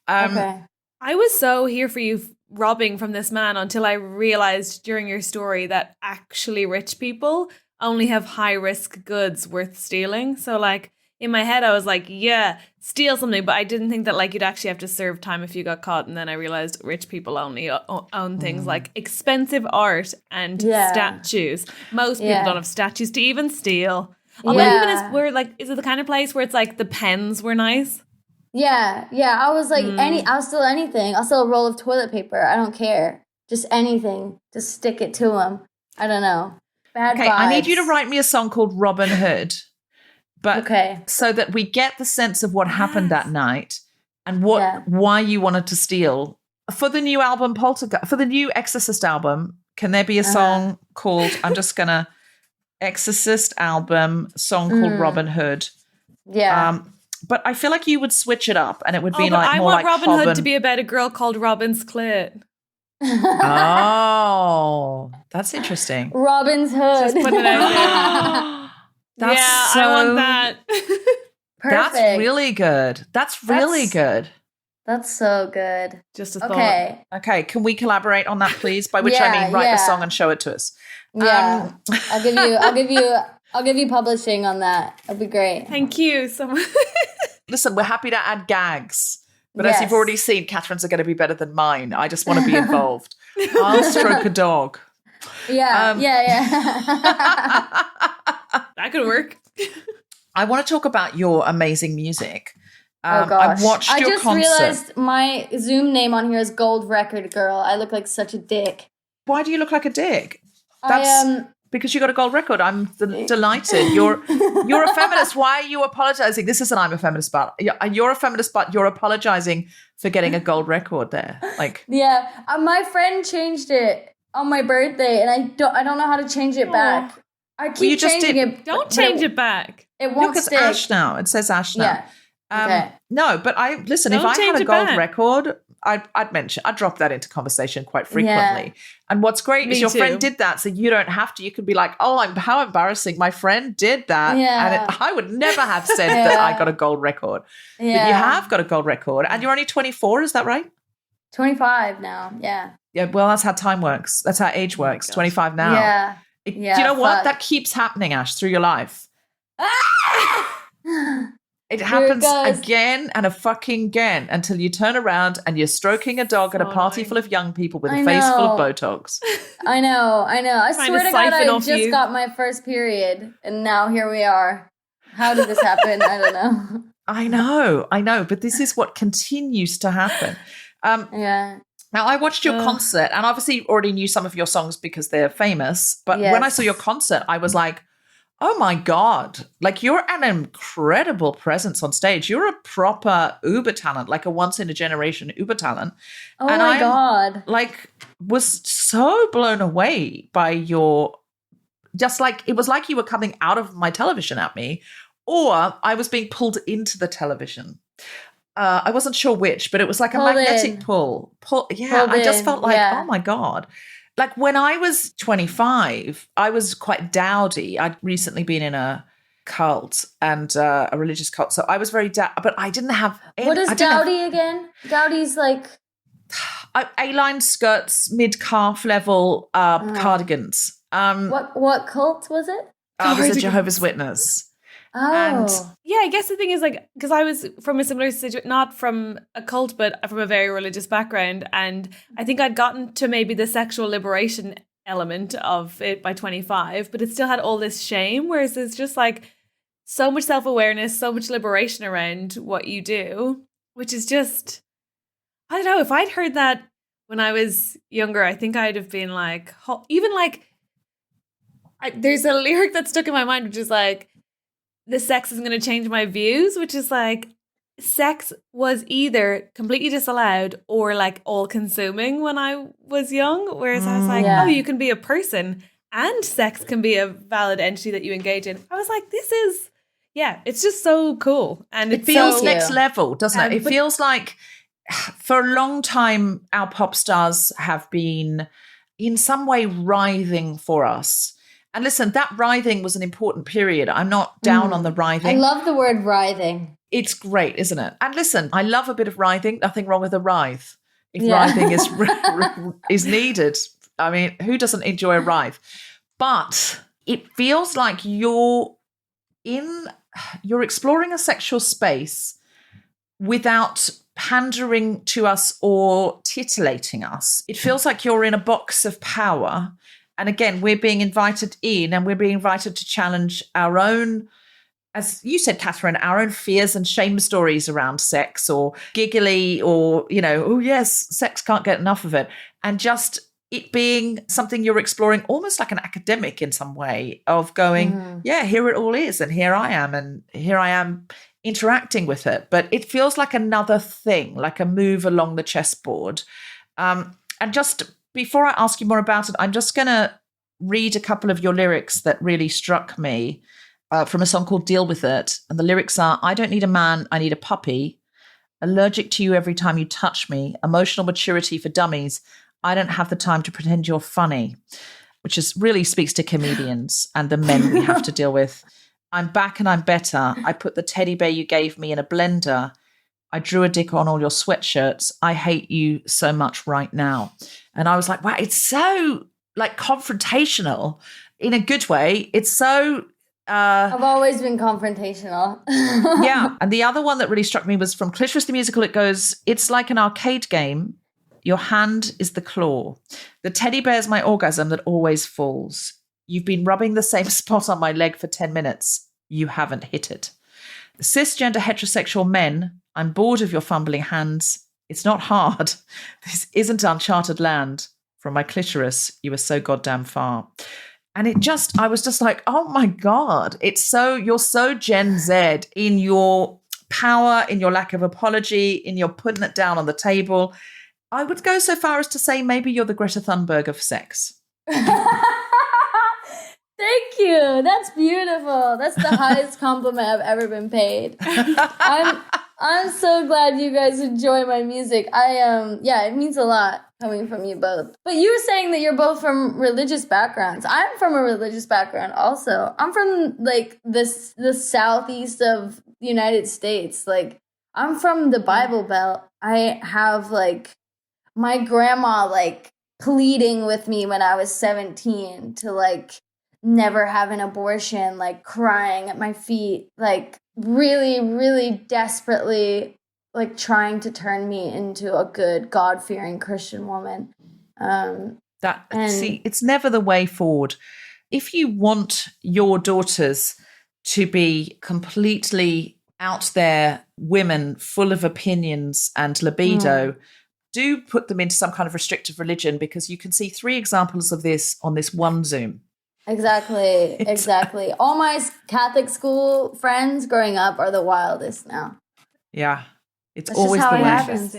Okay. I was so here for you robbing from this man until I realized during your story that actually rich people only have high risk goods worth stealing. So like in my head I was like, yeah, steal something, but I didn't think that like you'd actually have to serve time if you got caught. And then I realized rich people only own things like expensive art and Yeah. statues. Most people Yeah. don't have statues to even steal. Although even Yeah. as we're like, is it the kind of place where it's like the pens were nice? Yeah. I was like, I'll steal anything. I'll steal a roll of toilet paper. I don't care. Just anything. Just stick it to him. I don't know. Bad Okay, vibes. I need you to write me a song called Robin Hood. But Okay. so that we get the sense of what happened that night and why you wanted to steal. For the new album for the new Exorcist album, can there be a song called Exorcist album song called Robin Hood? Yeah. But I feel like you would switch it up and it would be but like I more want like Robin Hood to be about a girl called Robin's Clit. Oh, that's interesting. Robin's Hood. Just putting it out That's yeah, so, I want that. Perfect. That's really good. That's really good. That's so good. Just a thought. Okay. Okay, can we collaborate on that, please? By which I mean, write the Yeah. song and show it to us. Yeah. I'll give you publishing on that. That'd be great. Thank you so much. Listen, we're happy to add gags, but as you've Yes. already seen, Catherine's are going to be better than mine. I just want to be involved. I'll stroke a dog. Yeah. Yeah. That could work. I want to talk about your amazing music. Oh gosh. I watched your just concert. realized my Zoom name on here is Gold Record Girl. I look like such a dick. Why do you look like a dick? That's because you got a gold record. I'm delighted. You're a feminist. Why are you apologizing? This isn't I'm a feminist, but you're a feminist, but you're apologizing for getting a gold record there. Like, yeah, my friend changed it on my birthday, and I don't know how to change it back. I keep you just changing did- it. Don't but change it back. It won't look, it's stick. Ash now. It says Ash now. Yeah. Okay. No, but listen, if Don't I had change a it gold back. record, I'd drop that into conversation quite frequently. Yeah. And what's great is Me your too. friend did that, so you don't have to. You could be like, "Oh, how embarrassing! My friend did that." Yeah. And I would never have said that I got a gold record. Yeah. But you have got a gold record, and you're only 24. Is that right? 25 now. Yeah. Yeah. Well, that's how time works. That's how age works. gosh. 25 now. Yeah. Do Yeah, you know what? fuck. That keeps happening, Ash, through your life. It Here it happens goes. again and again until you turn around and you're stroking a dog at a So party annoying. full of young people with I a face full of know. Botox. I know. I Trying swear to to God, siphon I off just you. got my first period, and now here we are. How did this happen? I don't know. I know, but this is what continues to happen. Yeah. Now, I watched your Ugh. concert and obviously already knew some of your songs because they're famous. But Yes. when I saw your concert, I was like, oh my God, like you're an incredible presence on stage. You're a proper Uber talent, like a once in a generation Uber talent. Oh And my I'm God. like was so blown away by your just like it was like you were coming out of my television at me or I was being pulled into the television. I wasn't sure which, but it was like a Pulled magnetic in. pull. Yeah, Pulled I just in, felt like, yeah. oh my God. Like when I was 25, I was quite dowdy. I'd recently been in a cult and a religious cult. So I was very but I didn't have What is I didn't have- dowdy again? Dowdy's like, A-line skirts, mid-calf level cardigans. what cult was it? I was a Cardigans. Jehovah's Witness. Oh. And Yeah, I guess the thing is like because I was from a similar situation, not from a cult, but from a very religious background, and I think I'd gotten to maybe the sexual liberation element of it by 25, but it still had all this shame. Whereas there's just like so much self-awareness, so much liberation around what you do, which is just I don't know. If I'd heard that when I was younger, I think I'd have been like, even like there's a lyric that stuck in my mind, which is like, the sex isn't going to change my views, which is like, sex was either completely disallowed or like all consuming when I was young. Whereas I was like, Yeah. oh, you can be a person and sex can be a valid entity that you engage in. I was like, this is, yeah, it's just so cool. And It it's feels so, next level, doesn't it? It but- feels like for a long time, our pop stars have been in some way writhing for us. And listen, that writhing was an important period. I'm not down on the I writhing. love the word writhing. It's great, isn't it? And listen, I love a bit of writhing. Nothing wrong with a writhe. If Yeah. writhing is needed, I mean, who doesn't enjoy a writhe? But it feels like you're exploring a sexual space without pandering to us or titillating us. It feels like you're in a box of power. And again, we're being invited in, and we're being invited to challenge our own, as you said, Catherine, our own fears and shame stories around sex, or giggly, or, you know, oh yes, sex, can't get enough of it. And just it being something you're exploring almost like an academic in some way, of going, yeah, here it all is. And here I am interacting with it. But it feels like another thing, like a move along the chessboard. And just before I ask you more about it, I'm just going to read a couple of your lyrics that really struck me. From a song called Deal With It. And the lyrics are, I don't need a man, I need a puppy. Allergic to you every time you touch me. Emotional maturity for dummies. I don't have the time to pretend you're funny. Which really speaks to comedians and the men we have to deal with. I'm back and I'm better. I put the teddy bear you gave me in a blender. I drew a dick on all your sweatshirts. I hate you so much right now. And I was like, wow, it's so like confrontational in a good way. It's so... I've always been confrontational. yeah. And the other one that really struck me was from Clitoris the Musical. It goes, it's like an arcade game. Your hand is the claw. The teddy bear's my orgasm that always falls. You've been rubbing the same spot on my leg for 10 minutes. You haven't hit it. Cisgender heterosexual men, I'm bored of your fumbling hands. It's not hard. This isn't uncharted land. From my clitoris, you were so goddamn far. And I was just like, oh my God, you're so Gen Z in your power, in your lack of apology, in your putting it down on the table. I would go so far as to say maybe you're the Greta Thunberg of sex. Thank you. That's beautiful. That's the highest compliment I've ever been paid. I'm so glad you guys enjoy my music. It means a lot coming from you both. But you were saying that you're both from religious backgrounds. I'm from a religious background also. I'm from like the southeast of the United States. Like I'm from the Bible Belt. I have like my grandma like pleading with me when I was 17 to like never have an abortion, like crying at my feet, like really, really desperately like trying to turn me into a good God-fearing Christian woman. It's never the way forward. If you want your daughters to be completely out there women full of opinions and libido, do put them into some kind of restrictive religion, because you can see 3 examples of this on this one Zoom. Exactly. All my Catholic school friends growing up are the wildest now. Yeah. It's That's always just the how it way. happens.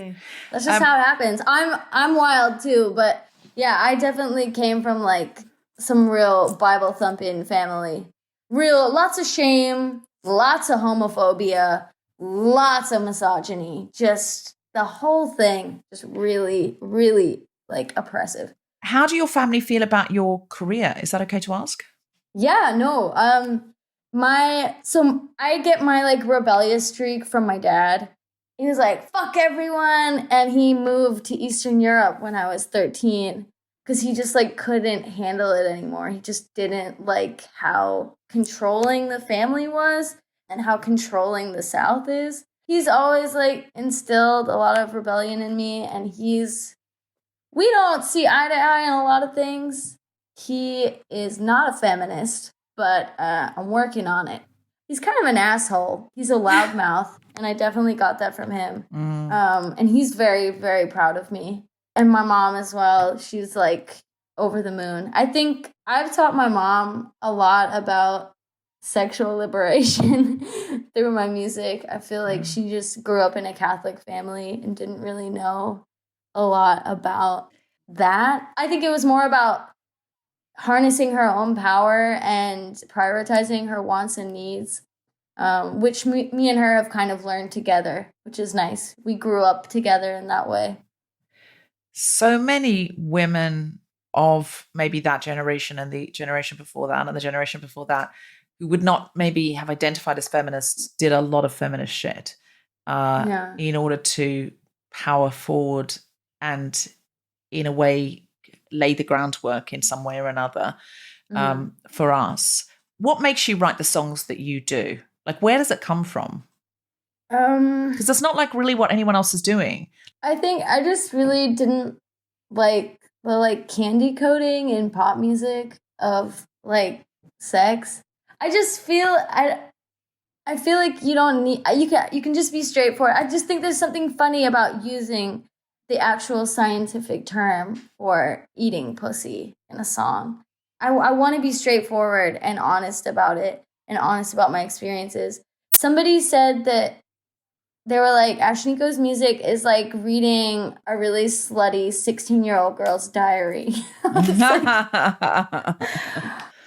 That's just how it happens. I'm wild too, but yeah, I definitely came from like some real Bible thumping family. Lots of shame, lots of homophobia, lots of misogyny. Just the whole thing, just really, really like oppressive. How do your family feel about your career? Is that okay to ask? Yeah, no. So I get my like rebellious streak from my dad. He was like, fuck everyone. And he moved to Eastern Europe when I was 13 because he just like couldn't handle it anymore. He just didn't like how controlling the family was and how controlling the South is. He's always like instilled a lot of rebellion in me, and we don't see eye to eye on a lot of things. He is not a feminist, but I'm working on it. He's kind of an asshole. He's a loudmouth, and I definitely got that from him. And he's very, very proud of me. And my mom as well. She's like over the moon. I think I've taught my mom a lot about sexual liberation through my music. I feel like she just grew up in a Catholic family and didn't really know a lot about that. I think it was more about harnessing her own power and prioritizing her wants and needs, which me and her have kind of learned together, which is nice. We grew up together in that way. So many women of maybe that generation and the generation before that and the generation before that who would not maybe have identified as feminists did a lot of feminist shit in order to power forward and in a way lay the groundwork in some way or another for us. What makes you write the songs that you do? Like, where does it come from? Because it's not like really what anyone else is doing. I think I just really didn't like the like candy coating in pop music of like sex. I just feel I feel like you don't need you can just be straightforward. I just think there's something funny about using the actual scientific term for eating pussy in a song. I want to be straightforward and honest about it and honest about my experiences. Somebody said that they were like, Ashniko's music is like reading a really slutty 16-year-old girl's diary. I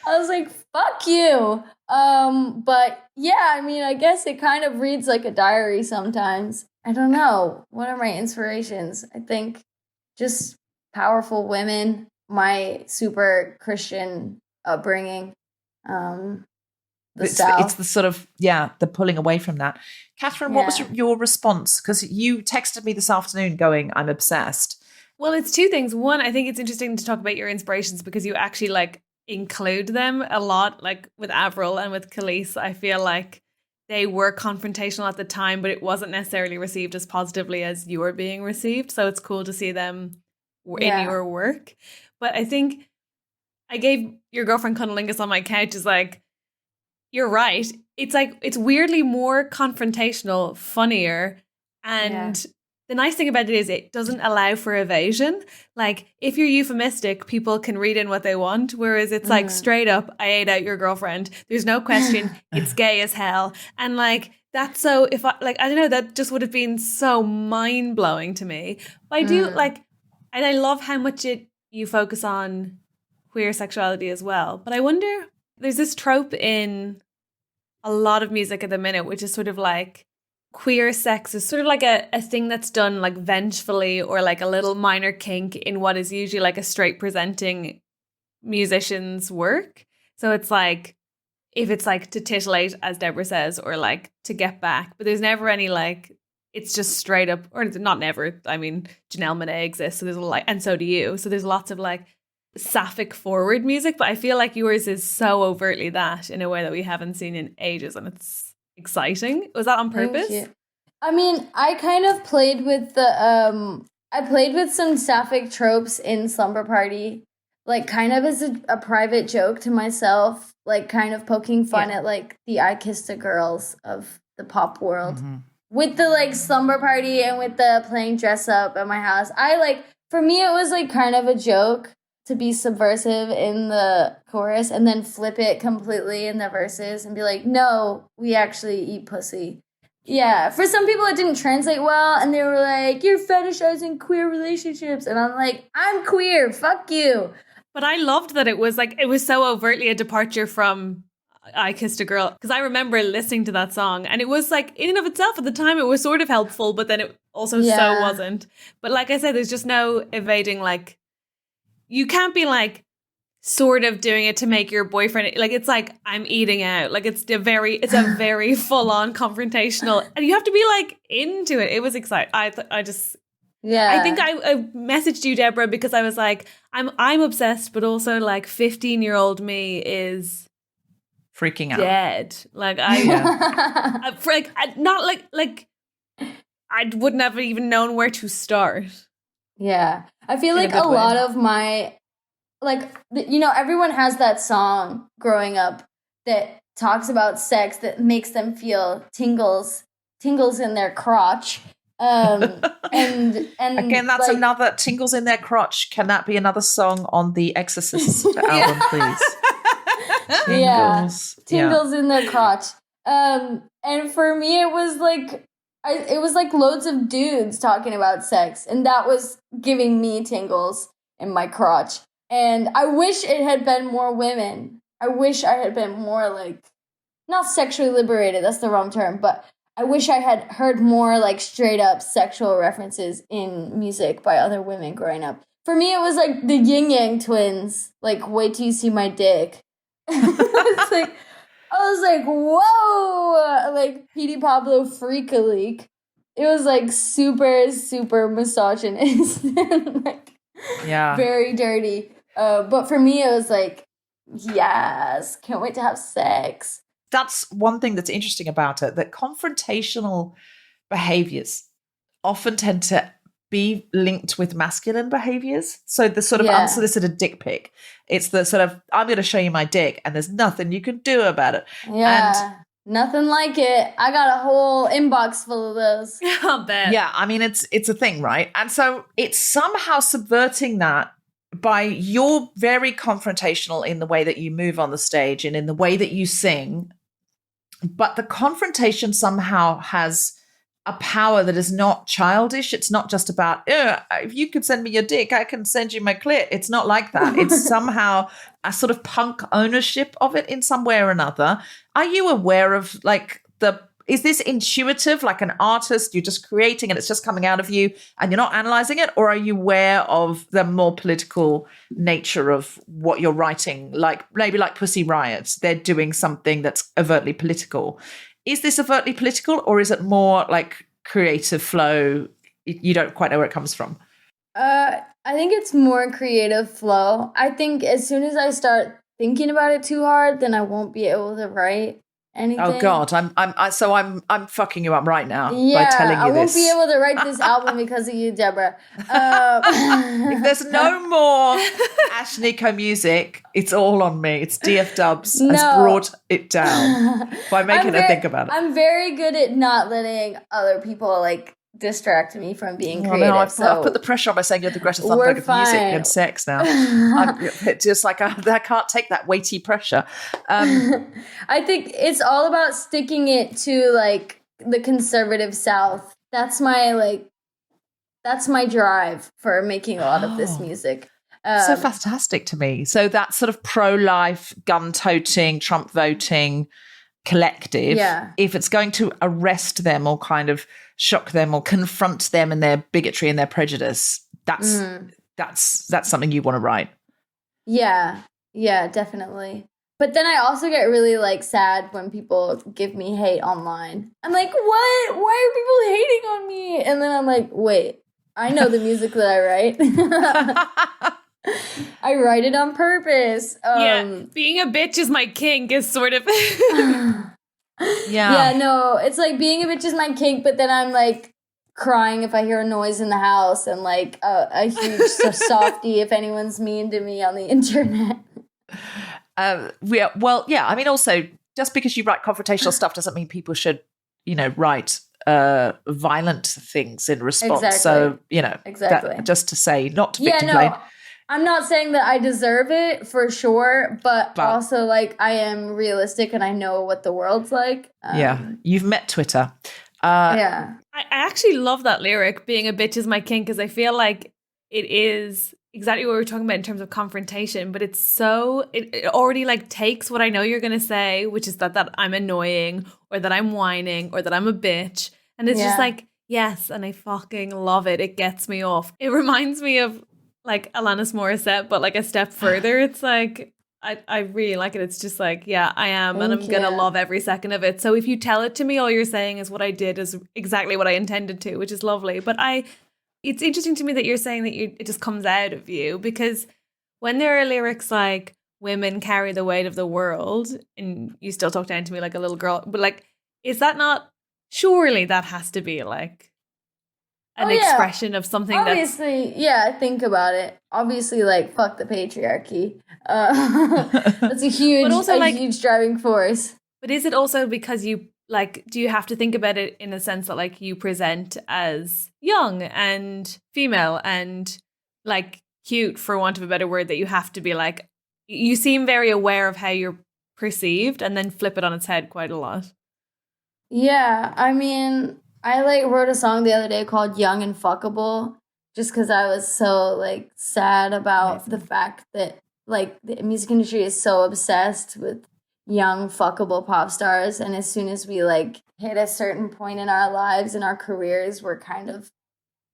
was like, fuck you. But yeah, I mean, I guess it kind of reads like a diary sometimes. I don't know. What are my inspirations? I think just powerful women, my super Christian upbringing, South. It's the sort of, the pulling away from that. Catherine, what was your response? Because you texted me this afternoon going, I'm obsessed. Well, it's two things. One, I think it's interesting to talk about your inspirations because you actually like include them a lot, like with Avril and with Khalees. I feel like they were confrontational at the time, but it wasn't necessarily received as positively as you were being received. So it's cool to see them in your work. But I think I gave Your Girlfriend Cunnilingus on My Couch is like, you're right. It's like, it's weirdly more confrontational, funnier. And the nice thing about it is it doesn't allow for evasion. Like if you're euphemistic, people can read in what they want. Whereas it's like straight up, I ate out your girlfriend. There's no question. It's gay as hell. And like, that's so, if I don't know, that just would have been so mind blowing to me. But I do like, and I love how much you focus on queer sexuality as well. But I wonder, there's this trope in a lot of music at the minute, which is sort of like queer sex is sort of like a thing that's done like vengefully or like a little minor kink in what is usually like a straight presenting musician's work. So it's like, if it's like to titillate, as Deborah says, or like to get back, but there's never any like, it's just straight up, or not never. I mean, Janelle Monáe exists, so there's a like, and so do you. So there's lots of like sapphic forward music, but I feel like yours is so overtly that in a way that we haven't seen in ages, and it's exciting. Was that on purpose? I mean, I kind of played with the I played with some sapphic tropes in Slumber Party, like kind of as a private joke to myself, like kind of poking fun at like the I Kissed a Girls of the pop world. With the like Slumber Party and with the playing dress up at my house. For me it was like kind of a joke to be subversive in the chorus and then flip it completely in the verses and be like, no, we actually eat pussy. Yeah, for some people it didn't translate well and they were like, you're fetishizing queer relationships. And I'm like, I'm queer, fuck you. But I loved that it was so overtly a departure from I Kissed a Girl, because I remember listening to that song and it was like, in and of itself at the time it was sort of helpful, but then it also so wasn't. But like I said, there's just no evading, like, you can't be like sort of doing it to make your boyfriend, like, it's like, I'm eating out, like it's a very full on confrontational, and you have to be like into it. It was exciting. I think I messaged you, Deborah, because I was like, I'm obsessed, but also like 15-year-old me is freaking out, dead. Like I wouldn't have even known where to start. Yeah. I feel like a lot of my, like, you know, everyone has that song growing up that talks about sex that makes them feel tingles in their crotch. And again, that's like, another tingles in their crotch. Can that be another song on the Exorcist album, please? Yeah. Tingles. Tingles in the crotch. And for me, it was like loads of dudes talking about sex, and that was giving me tingles in my crotch. And I wish it had been more women. I wish I had been more like, not sexually liberated, that's the wrong term, but I wish I had heard more like straight up sexual references in music by other women growing up. For me, it was like the Yin Yang Twins, like "Wait Till You See My Dick." It's like, I was like, whoa, like Petey Pablo Freak a Leak. It was like super, super misogynist and like very dirty. But for me, it was like, yes, can't wait to have sex. That's one thing that's interesting about it, that confrontational behaviors often tend to be linked with masculine behaviors. So the sort of unsolicited dick pic, it's the sort of, I'm going to show you my dick and there's nothing you can do about it. Yeah. Nothing like it. I got a whole inbox full of those. I'll bet. Yeah, I mean, it's a thing, right? And so it's somehow subverting that by you're very confrontational in the way that you move on the stage and in the way that you sing. But the confrontation somehow has a power that is not childish. It's not just about, if you could send me your dick, I can send you my clit. It's not like that. It's somehow a sort of punk ownership of it in some way or another. Are you aware of is this intuitive, like an artist, you're just creating and it's just coming out of you and you're not analyzing it? Or are you aware of the more political nature of what you're writing? Like maybe like Pussy Riot, they're doing something that's overtly political. Is this overtly political or is it more like creative flow? You don't quite know where it comes from. I think it's more creative flow. I think as soon as I start thinking about it too hard, then I won't be able to write anything. Oh God, I'm fucking you up right now by telling you I won't this. be able to write this album because of you, Deborah. If there's no more Ash Nico music, it's all on me. It's DF Dubs has brought it down by making her think about it. I'm very good at not letting other people like distract me from being creative. I've put the pressure on by saying you're the Greta Thunberg of music and sex now. I'm just like, I can't take that weighty pressure. I think it's all about sticking it to like the conservative South. That's my drive for making a lot of this music. So fantastic to me. So that sort of pro-life, gun-toting, Trump voting collective, if it's going to arrest them or kind of shock them or confront them in their bigotry and their prejudice, that's something you want to write. Yeah, definitely. But then I also get really like sad when people give me hate online. I'm like, what? Why are people hating on me? And then I'm like, wait, I know the music that I write. I write it on purpose. Being a bitch is my kink is sort of Yeah, no, it's like being a bitch is my kink, but then I'm like crying if I hear a noise in the house and like a huge softie if anyone's mean to me on the internet. I mean, also, just because you write confrontational stuff doesn't mean people should, write violent things in response. Exactly. So, just to say, not to victim blame. I'm not saying that I deserve it for sure, but also like I am realistic and I know what the world's like. You've met Twitter. I actually love that lyric, being a bitch is my kink, because I feel like it is exactly what we were talking about in terms of confrontation, but it's so, it already like takes what I know you're going to say, which is that I'm annoying or that I'm whining or that I'm a bitch. And it's just like, yes, and I fucking love it. It gets me off. It reminds me of like Alanis Morissette, but like a step further. It's like, I really like it. It's just like, I am, and I'm going to love every second of it. So if you tell it to me, all you're saying is what I did is exactly what I intended to, which is lovely. But it's interesting to me that you're saying that it just comes out of you, because when there are lyrics like women carry the weight of the world, and you still talk down to me like a little girl, but like, is that not, surely that has to be like an expression of something obviously, think about it. Obviously, like, fuck the patriarchy. That's a huge driving force. But is it also because you, like, do you have to think about it in a sense that, like, you present as young and female and, like, cute, for want of a better word, that you have to be, like, you seem very aware of how you're perceived and then flip it on its head quite a lot. Yeah, I mean, I wrote a song the other day called Young and Fuckable just because I was so sad about the fact that the music industry is so obsessed with young fuckable pop stars, and as soon as we hit a certain point in our lives and our careers, we're kind of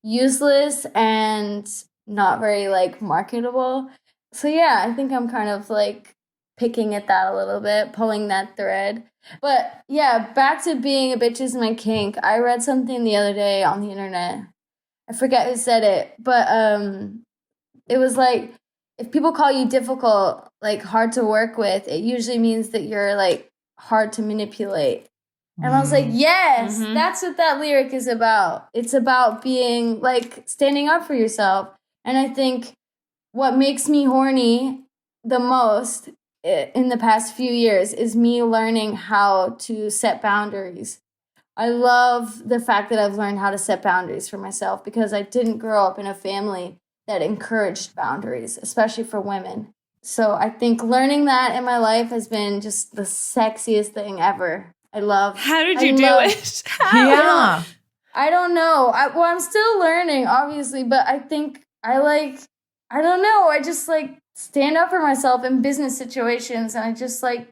useless and not very marketable. So yeah, I think I'm kind of picking at that a little bit, pulling that thread. But yeah, back to being a bitch is my kink. I read something the other day on the internet. I forget who said it, but it was if people call you difficult, hard to work with, it usually means that you're hard to manipulate. And I was like, yes, that's what that lyric is about. It's about being standing up for yourself. And I think what makes me horny the most in the past few years is me learning how to set boundaries. I love the fact that I've learned how to set boundaries for myself because I didn't grow up in a family that encouraged boundaries, especially for women. So I think learning that in my life has been just the sexiest thing ever. How did you do it? Yeah. I don't know. I'm still learning, obviously, but I think I don't know. I just stand up for myself in business situations, and I just I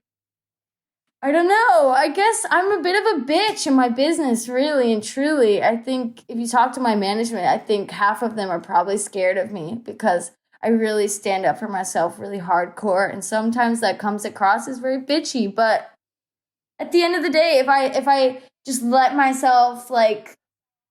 don't know. I guess I'm a bit of a bitch in my business, really and truly. I think if you talk to my management, I think half of them are probably scared of me because I really stand up for myself really hardcore, and sometimes that comes across as very bitchy, but at the end of the day, if I just let myself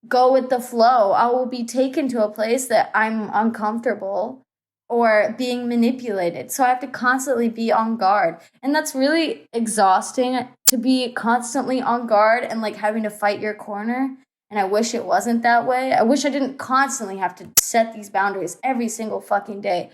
go with the flow, I will be taken to a place that I'm uncomfortable or being manipulated. So I have to constantly be on guard. And that's really exhausting to be constantly on guard and having to fight your corner. And I wish it wasn't that way. I wish I didn't constantly have to set these boundaries every single fucking day.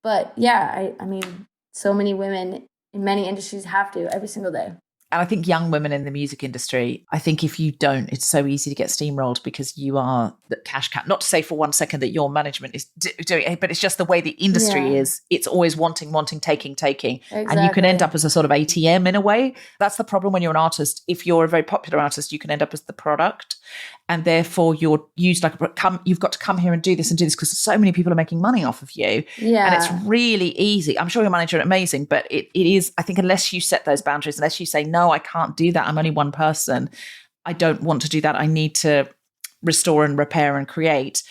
But yeah, I mean, so many women in many industries have to every single day. And I think young women in the music industry, I think if you don't, it's so easy to get steamrolled because you are the cash cow. Not to say for 1 second that your management is doing it, but it's just the way the industry is. It's always wanting, taking. Exactly. And you can end up as a sort of ATM in a way. That's the problem when you're an artist. If you're a very popular artist, you can end up as the product. And therefore you're used you've got to come here and do this because so many people are making money off of you. Yeah. And it's really easy. I'm sure your manager is amazing, but it is, I think, unless you set those boundaries, unless you say, no, I can't do that. I'm only one person. I don't want to do that. I need to restore and repair and create.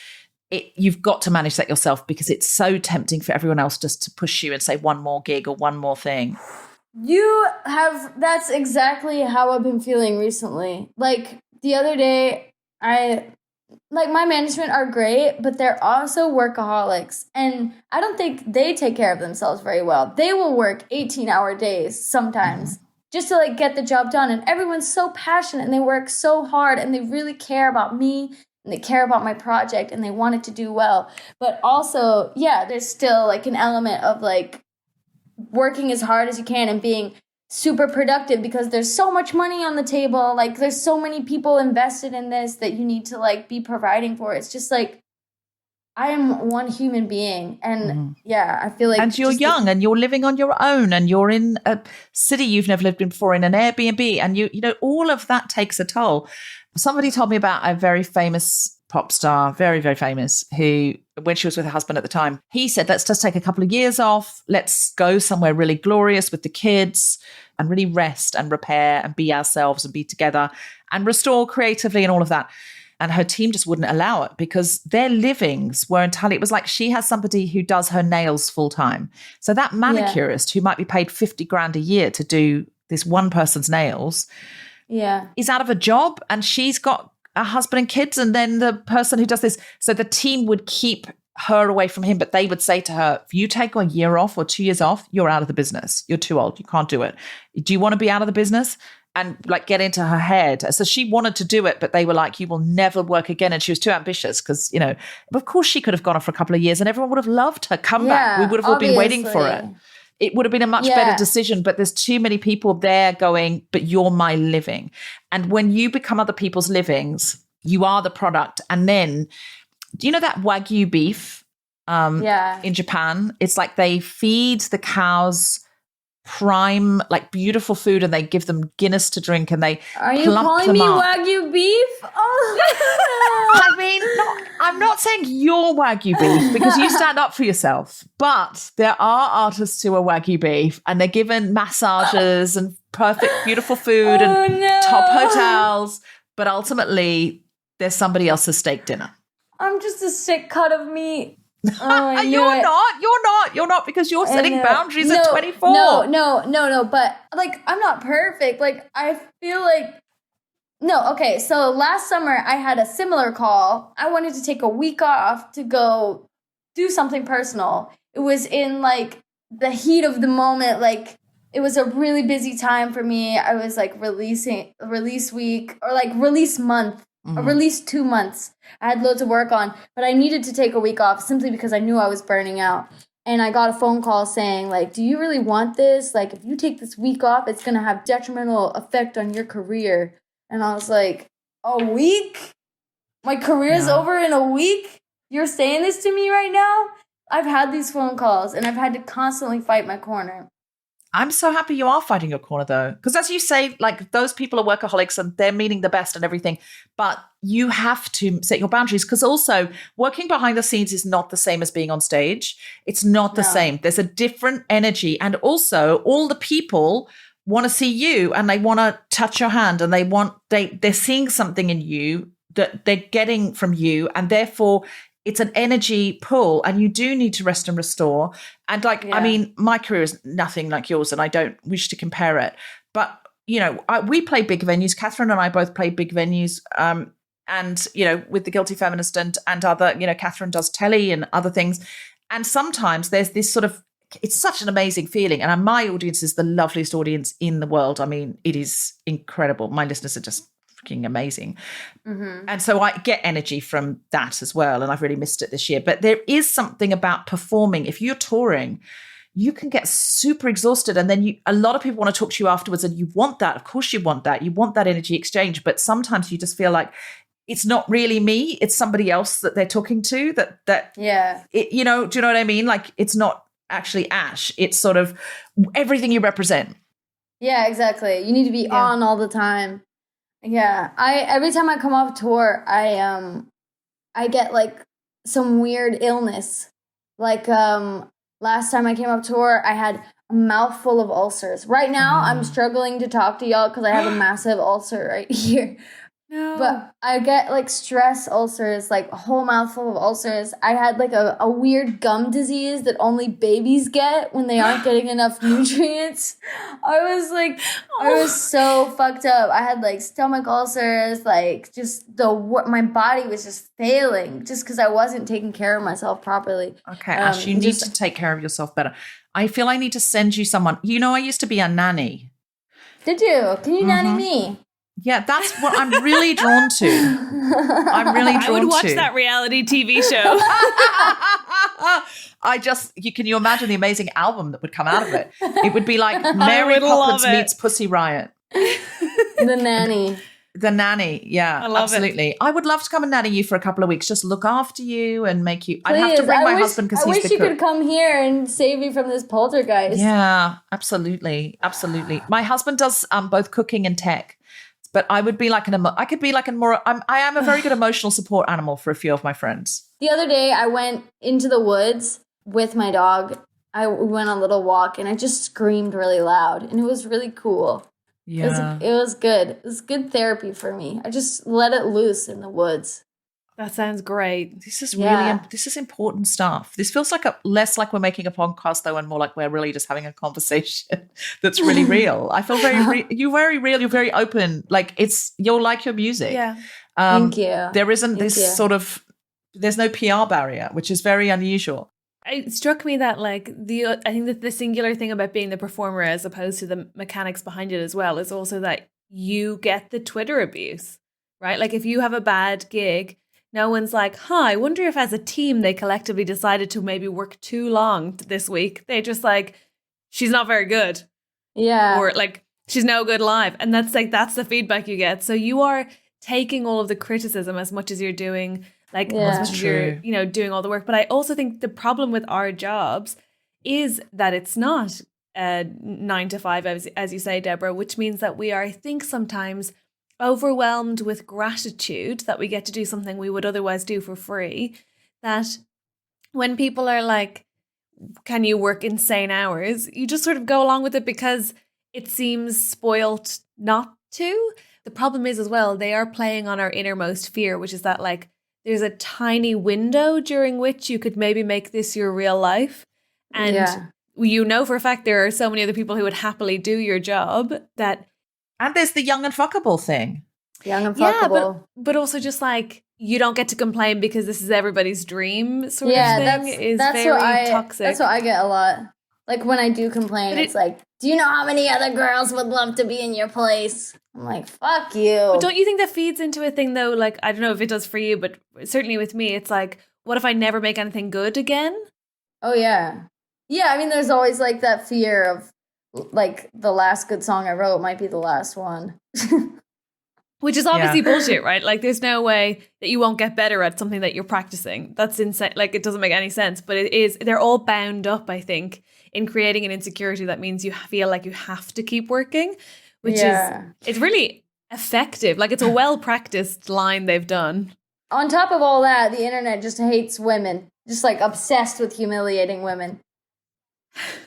You've got to manage that yourself because it's so tempting for everyone else just to push you and say one more gig or one more thing. That's exactly how I've been feeling recently. The other day, my management are great, but they're also workaholics. And I don't think they take care of themselves very well. They will work 18-hour days sometimes just to get the job done. And everyone's so passionate and they work so hard and they really care about me and they care about my project and they want it to do well. But also, yeah, there's still an element of working as hard as you can and being super productive because there's so much money on the table. There's so many people invested in this that you need to be providing for. It's just I am one human being. And yeah, I feel and you're young and you're living on your own and you're in a city you've never lived in before, in an Airbnb. And you know, all of that takes a toll. Somebody told me about a very famous pop star, very, very famous, who, when she was with her husband at the time, he said, let's just take a couple of years off. Let's go somewhere really glorious with the kids and really rest and repair and be ourselves and be together and restore creatively and all of that. And her team just wouldn't allow it because their livings were entirely, it was she has somebody who does her nails full time. So that manicurist who might be paid 50 grand a year to do this one person's nails is out of a job, and she's got a husband and kids, and then the person who does this. So the team would keep her away from him, but they would say to her, if you take a year off or 2 years off, you're out of the business. You're too old. You can't do it. Do you want to be out of the business? And get into her head. So she wanted to do it, but they were like, you will never work again. And she was too ambitious because, you know, of course she could have gone off for a couple of years and everyone would have loved her comeback. We would have all been waiting for it. It would have been a much better decision, but there's too many people there going, but you're my living. And when you become other people's livings, you are the product. And then, do you know that Wagyu beef in Japan? It's like they feed the cows prime, like beautiful food, and they give them Guinness to drink, and they Are you plump calling them me up. Wagyu beef? Oh, I mean, I'm not saying you're Wagyu beef because you stand up for yourself, but there are artists who are Wagyu beef, and they're given massages and perfect, beautiful food and no. top hotels, but ultimately there's somebody else's steak dinner. I'm just a sick cut of meat. Oh, I knew You're it. not because you're setting And, boundaries no, at 24. No, but like I'm not perfect. Like I feel like no, okay. So last summer I had a similar call. I wanted to take a week off to go do something personal. It was in like the heat of the moment, like it was a really busy time for me. I was like release week or like release month. Or release 2 months. I had loads of work on, but I needed to take a week off simply because I knew I was burning out. And I got a phone call saying, like, do you really want this? Like, if you take this week off, it's going to have detrimental effect on your career. And I was like, a week? My career's over in a week? You're saying this to me right now? I've had these phone calls, and I've had to constantly fight my corner. I'm so happy you are fighting your corner, though, because as you say, like those people are workaholics and they're meaning the best and everything, but you have to set your boundaries, because also working behind the scenes is not the same as being on stage. It's not the same. There's a different energy, and also all the people want to see you and they want to touch your hand, and they're seeing something in you that they're getting from you, and therefore it's an energy pull, and you do need to rest and restore. And I mean, my career is nothing like yours, and I don't wish to compare it. But, you know, we play big venues. Catherine and I both play big venues. And, you know, with The Guilty Feminist and other, you know, Catherine does telly and other things. And sometimes there's this sort of, it's such an amazing feeling. And my audience is the loveliest audience in the world. I mean, it is incredible. My listeners are just freaking amazing. And so I get energy from that as well, and I've really missed it this year. But there is something about performing. If you're touring, you can get super exhausted, and then a lot of people want to talk to you afterwards, and you want that. Of course you want that energy exchange, but sometimes you just feel like it's not really me, it's somebody else that they're talking to, you know, do you know what I mean? Like, it's not actually Ash, it's sort of everything you represent. Yeah, exactly. You need to be on all the time. Yeah, every time I come off tour, I get like some weird illness. Like last time I came off tour, I had a mouthful of ulcers. Right now, I'm struggling to talk to y'all because I have a massive ulcer right here. No. But I get like stress ulcers, like a whole mouthful of ulcers. I had like a weird gum disease that only babies get when they aren't getting enough nutrients. I was so fucked up. I had like stomach ulcers, like just my body was just failing just because I wasn't taking care of myself properly. Okay, Ash, you need to take care of yourself better. I feel I need to send you someone. You know, I used to be a nanny. Did you? Can you nanny me? Yeah, that's what I'm really drawn to. I would watch that reality TV show. Can you imagine the amazing album that would come out of it? It would be like Mary Poppins meets Pussy Riot. The nanny. The nanny, yeah, I love absolutely. I would love to come and nanny you for a couple of weeks, just look after you and make you. I'd have to bring my husband because he's the cook. I wish you could come here and save me from this poltergeist. Yeah, absolutely. My husband does both cooking and tech. But I would be like I am a very good emotional support animal for a few of my friends. The other day I went into the woods with my dog. I went on a little walk and I just screamed really loud and it was really cool. Yeah. It was good. It was good therapy for me. I just let it loose in the woods. That sounds great. This is really this is important stuff. This feels like less like we're making a podcast though, and more like we're really just having a conversation that's really real. I feel you're very real. You're very open. Like you'll like your music. Yeah. Thank you. There isn't there's no PR barrier, which is very unusual. It struck me that I think that the singular thing about being the performer as opposed to the mechanics behind it as well is also that you get the Twitter abuse, right? Like if you have a bad gig, no one's like, I wonder if as a team they collectively decided to maybe work too long this week. They just like, she's not very good. Yeah. Or like, she's no good live. And that's the feedback you get. So you are taking all of the criticism as much as you're doing, as much as you're, doing all the work. But I also think the problem with our jobs is that it's not 9 to 5, as you say, Deborah, which means that we are, I think, sometimes overwhelmed with gratitude that we get to do something we would otherwise do for free. That when people are like, can you work insane hours? You just sort of go along with it because it seems spoilt not to. The problem is as well, they are playing on our innermost fear, which is that like there's a tiny window during which you could maybe make this your real life. And you know for a fact there are so many other people who would happily do your job that... And there's the young and fuckable thing. Young and fuckable. Yeah, but also just like, you don't get to complain because this is everybody's dream sort of thing is very toxic. That's what I get a lot. Like when I do complain, it's like, do you know how many other girls would love to be in your place? I'm like, fuck you. But don't you think that feeds into a thing though? Like, I don't know if it does for you, but certainly with me, it's like, what if I never make anything good again? Oh, yeah. Yeah, I mean, there's always like that fear of like the last good song I wrote might be the last one. Which is obviously bullshit, right? Like, there's no way that you won't get better at something that you're practicing. That's insane. Like, it doesn't make any sense. But it is, they're all bound up, I think, in creating an insecurity that means you feel like you have to keep working, which is, it's really effective. Like, it's a well-practiced line they've done. On top of all that, the internet just hates women. Just like obsessed with humiliating women.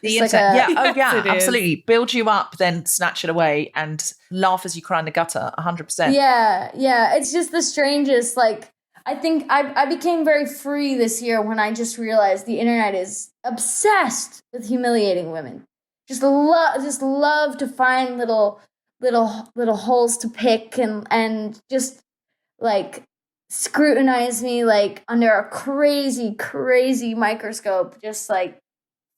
The internet, Yes, absolutely. Build you up, then snatch it away and laugh as you cry in the gutter, 100%. Yeah. It's just the strangest, like, I think I became very free this year when I just realized the internet is obsessed with humiliating women. Just love to find little holes to pick and just like scrutinize me like under a crazy microscope, just like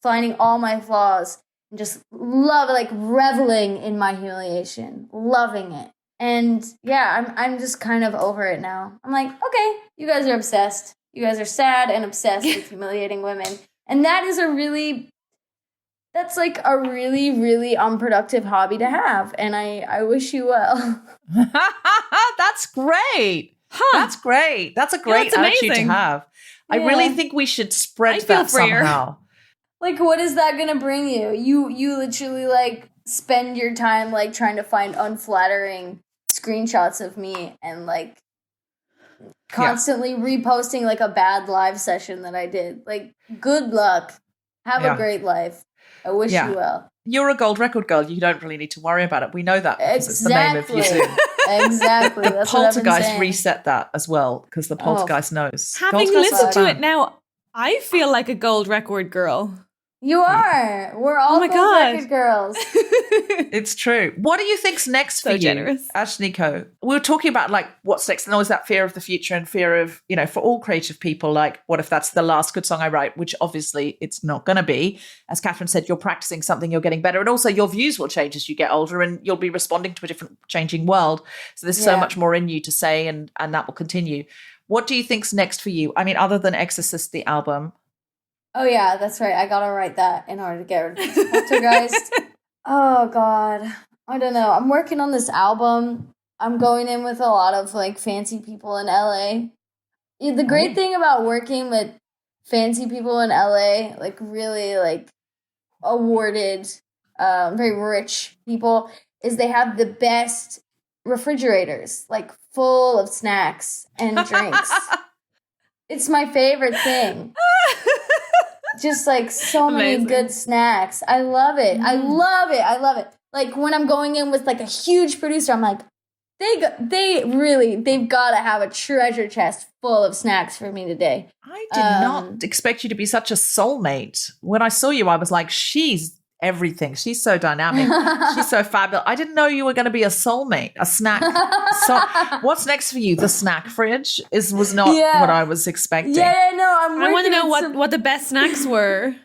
finding all my flaws and just reveling in my humiliation, loving it. And yeah, I'm just kind of over it now. I'm like, okay, you guys are obsessed. You guys are sad and obsessed with humiliating women. And that's like a really, really unproductive hobby to have. And I wish you well. That's great. That's great. That's a great attitude to have. I really think we should spread that somehow. Like, what is that going to bring you? You literally, like, spend your time, like, trying to find unflattering screenshots of me and, like, constantly reposting, like, a bad live session that I did. Like, good luck. Have a great life. I wish you well. You're a gold record girl. You don't really need to worry about it. We know that because it's the name of your Zoom. Exactly. The Poltergeist reset that as well because the Poltergeist knows. Having listened to it now, I feel like a gold record girl. You are. We're all gold record girls. It's true. What do you think's next for you, generous. Ashniko? We were talking about like what's next, and always that fear of the future and fear of, you know, for all creative people, like what if that's the last good song I write, which obviously it's not going to be. As Catherine said, you're practicing something, you're getting better, and also your views will change as you get older, and you'll be responding to a different changing world. So there's so much more in you to say, and that will continue. What do you think's next for you? I mean, other than Exorcist, the album. Oh, yeah, that's right. I gotta write that in order to get rid of Poltergeist. Oh, God. I don't know. I'm working on this album. I'm going in with a lot of, like, fancy people in LA. The great thing about working with fancy people in LA, like, really, like, awarded, very rich people, is they have the best refrigerators, like, full of snacks and drinks. It's my favorite thing. Just like so many good snacks. I love it. I love it. Like when I'm going in with like a huge producer, I'm like, they've got to have a treasure chest full of snacks for me today. I did not expect you to be such a soulmate. When I saw you, I was like, she's everything. She's so dynamic. She's so fabulous. I didn't know you were going to be a soulmate, a snack. So, what's next for you? The snack fridge was not what I was expecting. Yeah, no, I want to know what the best snacks were.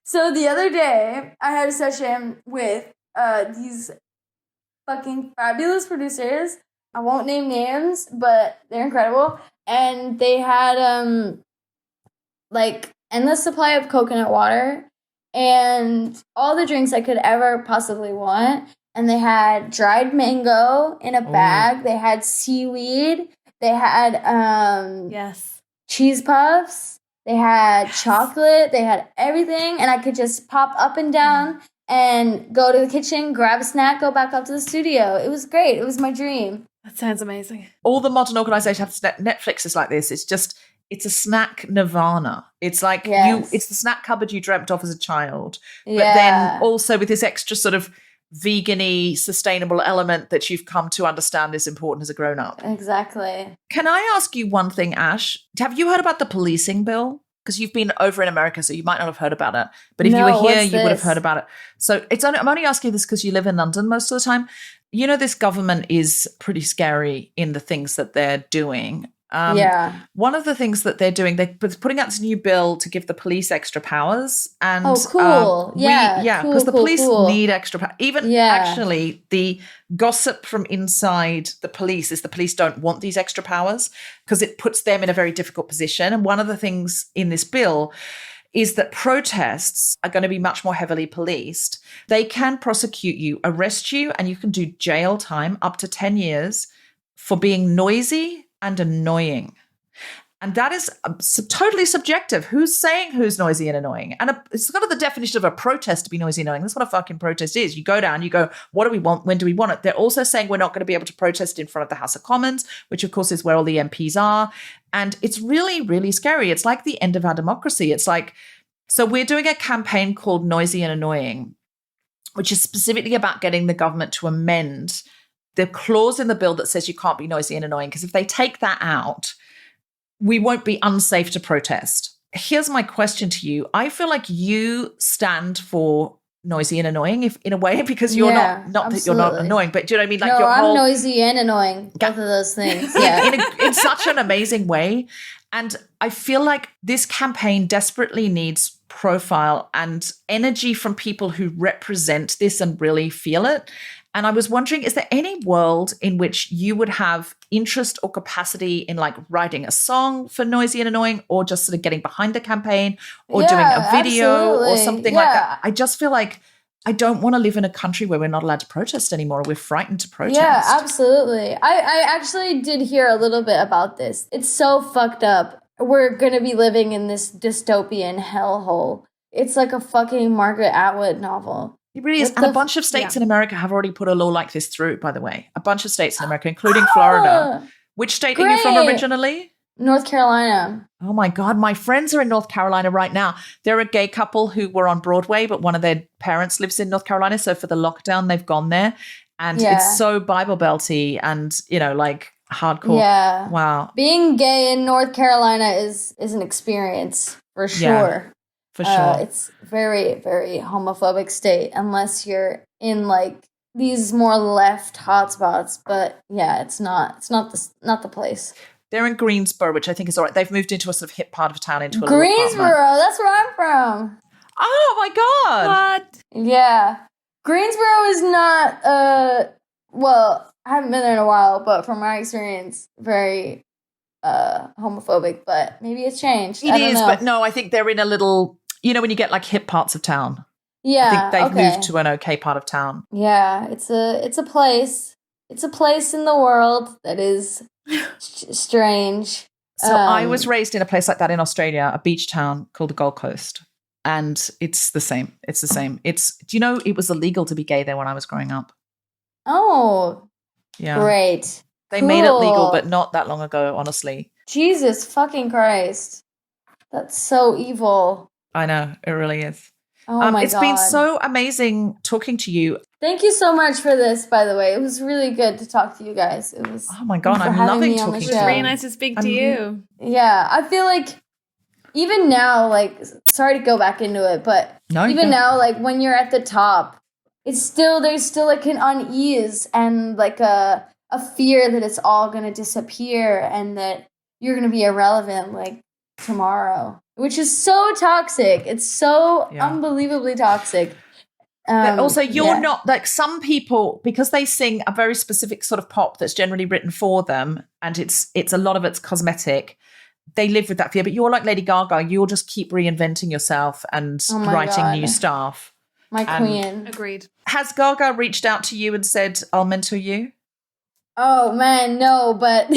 So the other day, I had a session with these fucking fabulous producers. I won't name names, but they're incredible. And they had like endless supply of coconut water and all the drinks I could ever possibly want. And they had dried mango in a bag. They had seaweed. They had cheese puffs. They had chocolate. They had everything. And I could just pop up and down and go to the kitchen, grab a snack, go back up to the studio. It was great. It was my dream. That sounds amazing. All the modern organizations have Netflix is like this. It's a snack nirvana. It's like Yes. it's the snack cupboard you dreamt of as a child. But Yeah. then also with this extra sort of vegan-y, sustainable element that you've come to understand is important as a grown-up. Exactly. Can I ask you one thing, Ash? Have you heard about the policing bill? Because you've been over in America, so you might not have heard about it. But if you No, were here, what's you would have this? heard about it. So I'm only asking this because you live in London most of the time. You know, this government is pretty scary in the things that they're doing. Yeah. One of the things that they're doing, they're putting out this new bill to give the police extra powers. And Oh, cool. Yeah, cool, because the cool, police cool. need extra power. Even Yeah. actually, the gossip from inside the police is the police don't want these extra powers because it puts them in a very difficult position. And one of the things in this bill is that protests are going to be much more heavily policed. They can prosecute you, arrest you, and you can do jail time up to 10 years for being noisy and annoying. And that is totally subjective. Who's saying who's noisy and annoying? And it's kind of the definition of a protest to be noisy and annoying. That's what a fucking protest is. You go down, you go, what do we want? When do we want it? They're also saying we're not going to be able to protest in front of the House of Commons, which of course is where all the MPs are. And it's really, really scary. It's like the end of our democracy. It's like, so we're doing a campaign called Noisy and Annoying, which is specifically about getting the government to amend the clause in the bill that says you can't be noisy and annoying. Because if they take that out, we won't be unsafe to protest. Here's my question to you. I feel like you stand for noisy and annoying, if in a way, because you're not that you're not absolutely. annoying, but do you know what I mean? Like No, your I'm whole noisy and annoying. Both of those things. Yeah. in such an amazing way. And I feel like this campaign desperately needs profile and energy from people who represent this and really feel it. And I was wondering, is there any world in which you would have interest or capacity in like writing a song for Noisy and Annoying, or just sort of getting behind the campaign, or doing a video or absolutely. something like that? I just feel like I don't want to live in a country where we're not allowed to protest anymore. We're frightened to protest. Yeah, absolutely. I actually did hear a little bit about this. It's so fucked up. We're going to be living in this dystopian hellhole. It's like a fucking Margaret Atwood novel. It really is. What And a the bunch of states yeah. in America have already put a law like this through, by the way. A bunch of states in America, including Florida. Which state are you from great. originally? North Carolina. Oh my God, my friends are in North Carolina right now. They're a gay couple who were on Broadway, but one of their parents lives in North Carolina. So for the lockdown, they've gone there. And Yeah. it's so Bible belty and, you know, like hardcore. Yeah. Wow, Being gay in North Carolina is an experience for sure. Yeah, for sure. It's very, very homophobic state unless you're in like these more left hotspots. But yeah, it's not the place. They're in Greensboro, which I think is all right. They've moved into a sort of hip part of town, into a little Greensboro, apartment. that's where I'm from. Oh my God. What? Yeah. Greensboro is not well, I haven't been there in a while, but from my experience, very homophobic, but maybe it's changed. It I don't is, know. but no, I think they're in a little, you know, when you get like hip parts of town. yeah, I think they've okay. moved to an okay part of town. Yeah, it's a place. It's a place in the world that is strange. So I Um, was raised in a place like that in Australia, a beach town called the Gold Coast. And it's the same. It's the same. Do you know, it was illegal to be gay there when I was growing up. Oh, Yeah. great. They made it legal, Cool. but not that long ago, honestly. Jesus fucking Christ. That's so evil. I know, it really is. Oh my It's God. been so amazing talking to you. Thank you so much for this, by the way. It was really good to talk to you guys. It was. Oh my God, for I'm having loving me on the talking It to was show. really you. nice to speak to I'm- you. Yeah, I feel like even now, like, sorry to go back into it, but No, even no. now, like, when you're at the top, there's still like an unease and like a fear that it's all gonna disappear and that you're gonna be irrelevant like tomorrow, which is so toxic. It's so Yeah. unbelievably toxic. But also, you're yeah. not like some people, because they sing a very specific sort of pop that's generally written for them, and it's a lot of it's cosmetic. They live with that fear, but you're like Lady Gaga. You'll just keep reinventing yourself and Oh my writing God. new stuff. My and- queen. Agreed. Has Gaga reached out to you and said, "I'll mentor you"? Oh man, no, but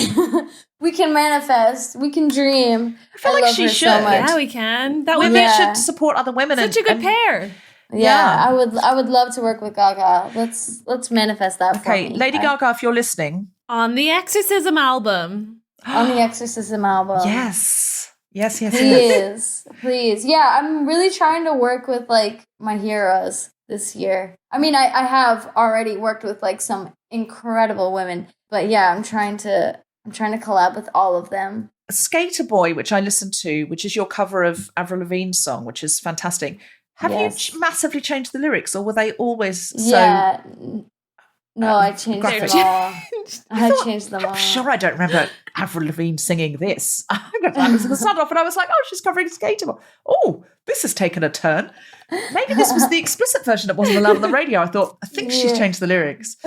we can manifest. We can dream. I feel like love she her should. so much. Yeah, we can. That would Women be Yeah. should support other women. such a good pair. Yeah. I would love to work with Gaga. Let's manifest that for Okay, me. Lady Gaga, if you're listening. On the Exorcism album. On the Exorcism album. Yes. Yes. Please. Yeah, I'm really trying to work with like my heroes this year. I mean, I have already worked with like some incredible women, but yeah, I'm trying to collab with all of them. Skater Boy, which I listened to, which is your cover of Avril Lavigne's song, which is fantastic. Have you massively changed the lyrics, or were they always so... Yeah. No, I changed graphic? them all. I changed them all. I'm sure I don't remember Avril Lavigne singing this. I was going to start off and I was like, oh, she's covering Skater Boy. Oh, this has taken a turn. Maybe this was the explicit version that wasn't allowed on the radio. I think she's changed the lyrics.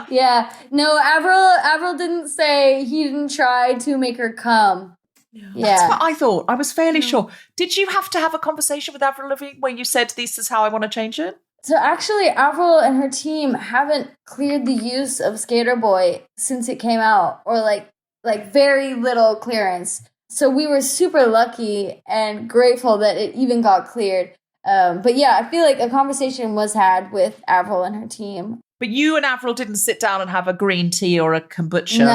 Yeah. No, Avril didn't say he didn't try to make her come. Yeah. That's what I thought. I was fairly sure. Did you have to have a conversation with Avril Lavigne where you said, this is how I want to change it? So actually, Avril and her team haven't cleared the use of Skater Boy since it came out, or like very little clearance. So we were super lucky and grateful that it even got cleared. But yeah, I feel like a conversation was had with Avril and her team. But you and Avril didn't sit down and have a green tea or a kombucha.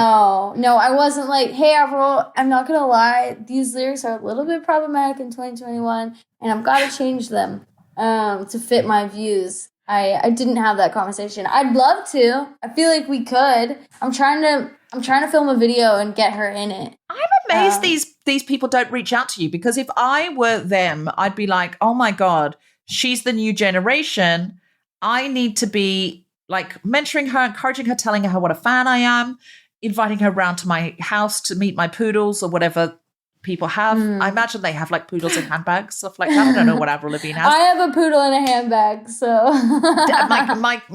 No, I wasn't like, hey, Avril, I'm not going to lie. These lyrics are a little bit problematic in 2021, and I've got to change them to fit my views. I didn't have that conversation. I'd love to. I feel like we could. I'm trying to film a video and get her in it. I'm amazed these people don't reach out to you, because if I were them, I'd be like, oh my God, she's the new generation. I need to be like mentoring her, encouraging her, telling her what a fan I am, inviting her around to my house to meet my poodles or whatever people have. I imagine they have like poodles in handbags, stuff like that. I don't know what Avril Lavigne has. I have a poodle in a handbag, so Nice.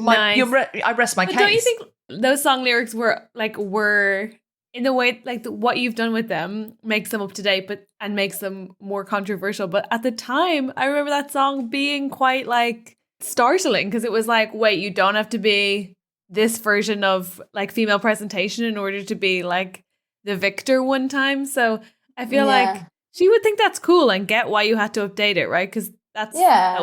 I rest my But case. don't you think those song lyrics were in the way like what you've done with them makes them up to date, and makes them more controversial? But at the time, I remember that song being quite like startling, because it was like, wait, you don't have to be this version of like female presentation in order to be like the victor one time. So I feel like she would think that's cool and get why you had to update it, right? Because that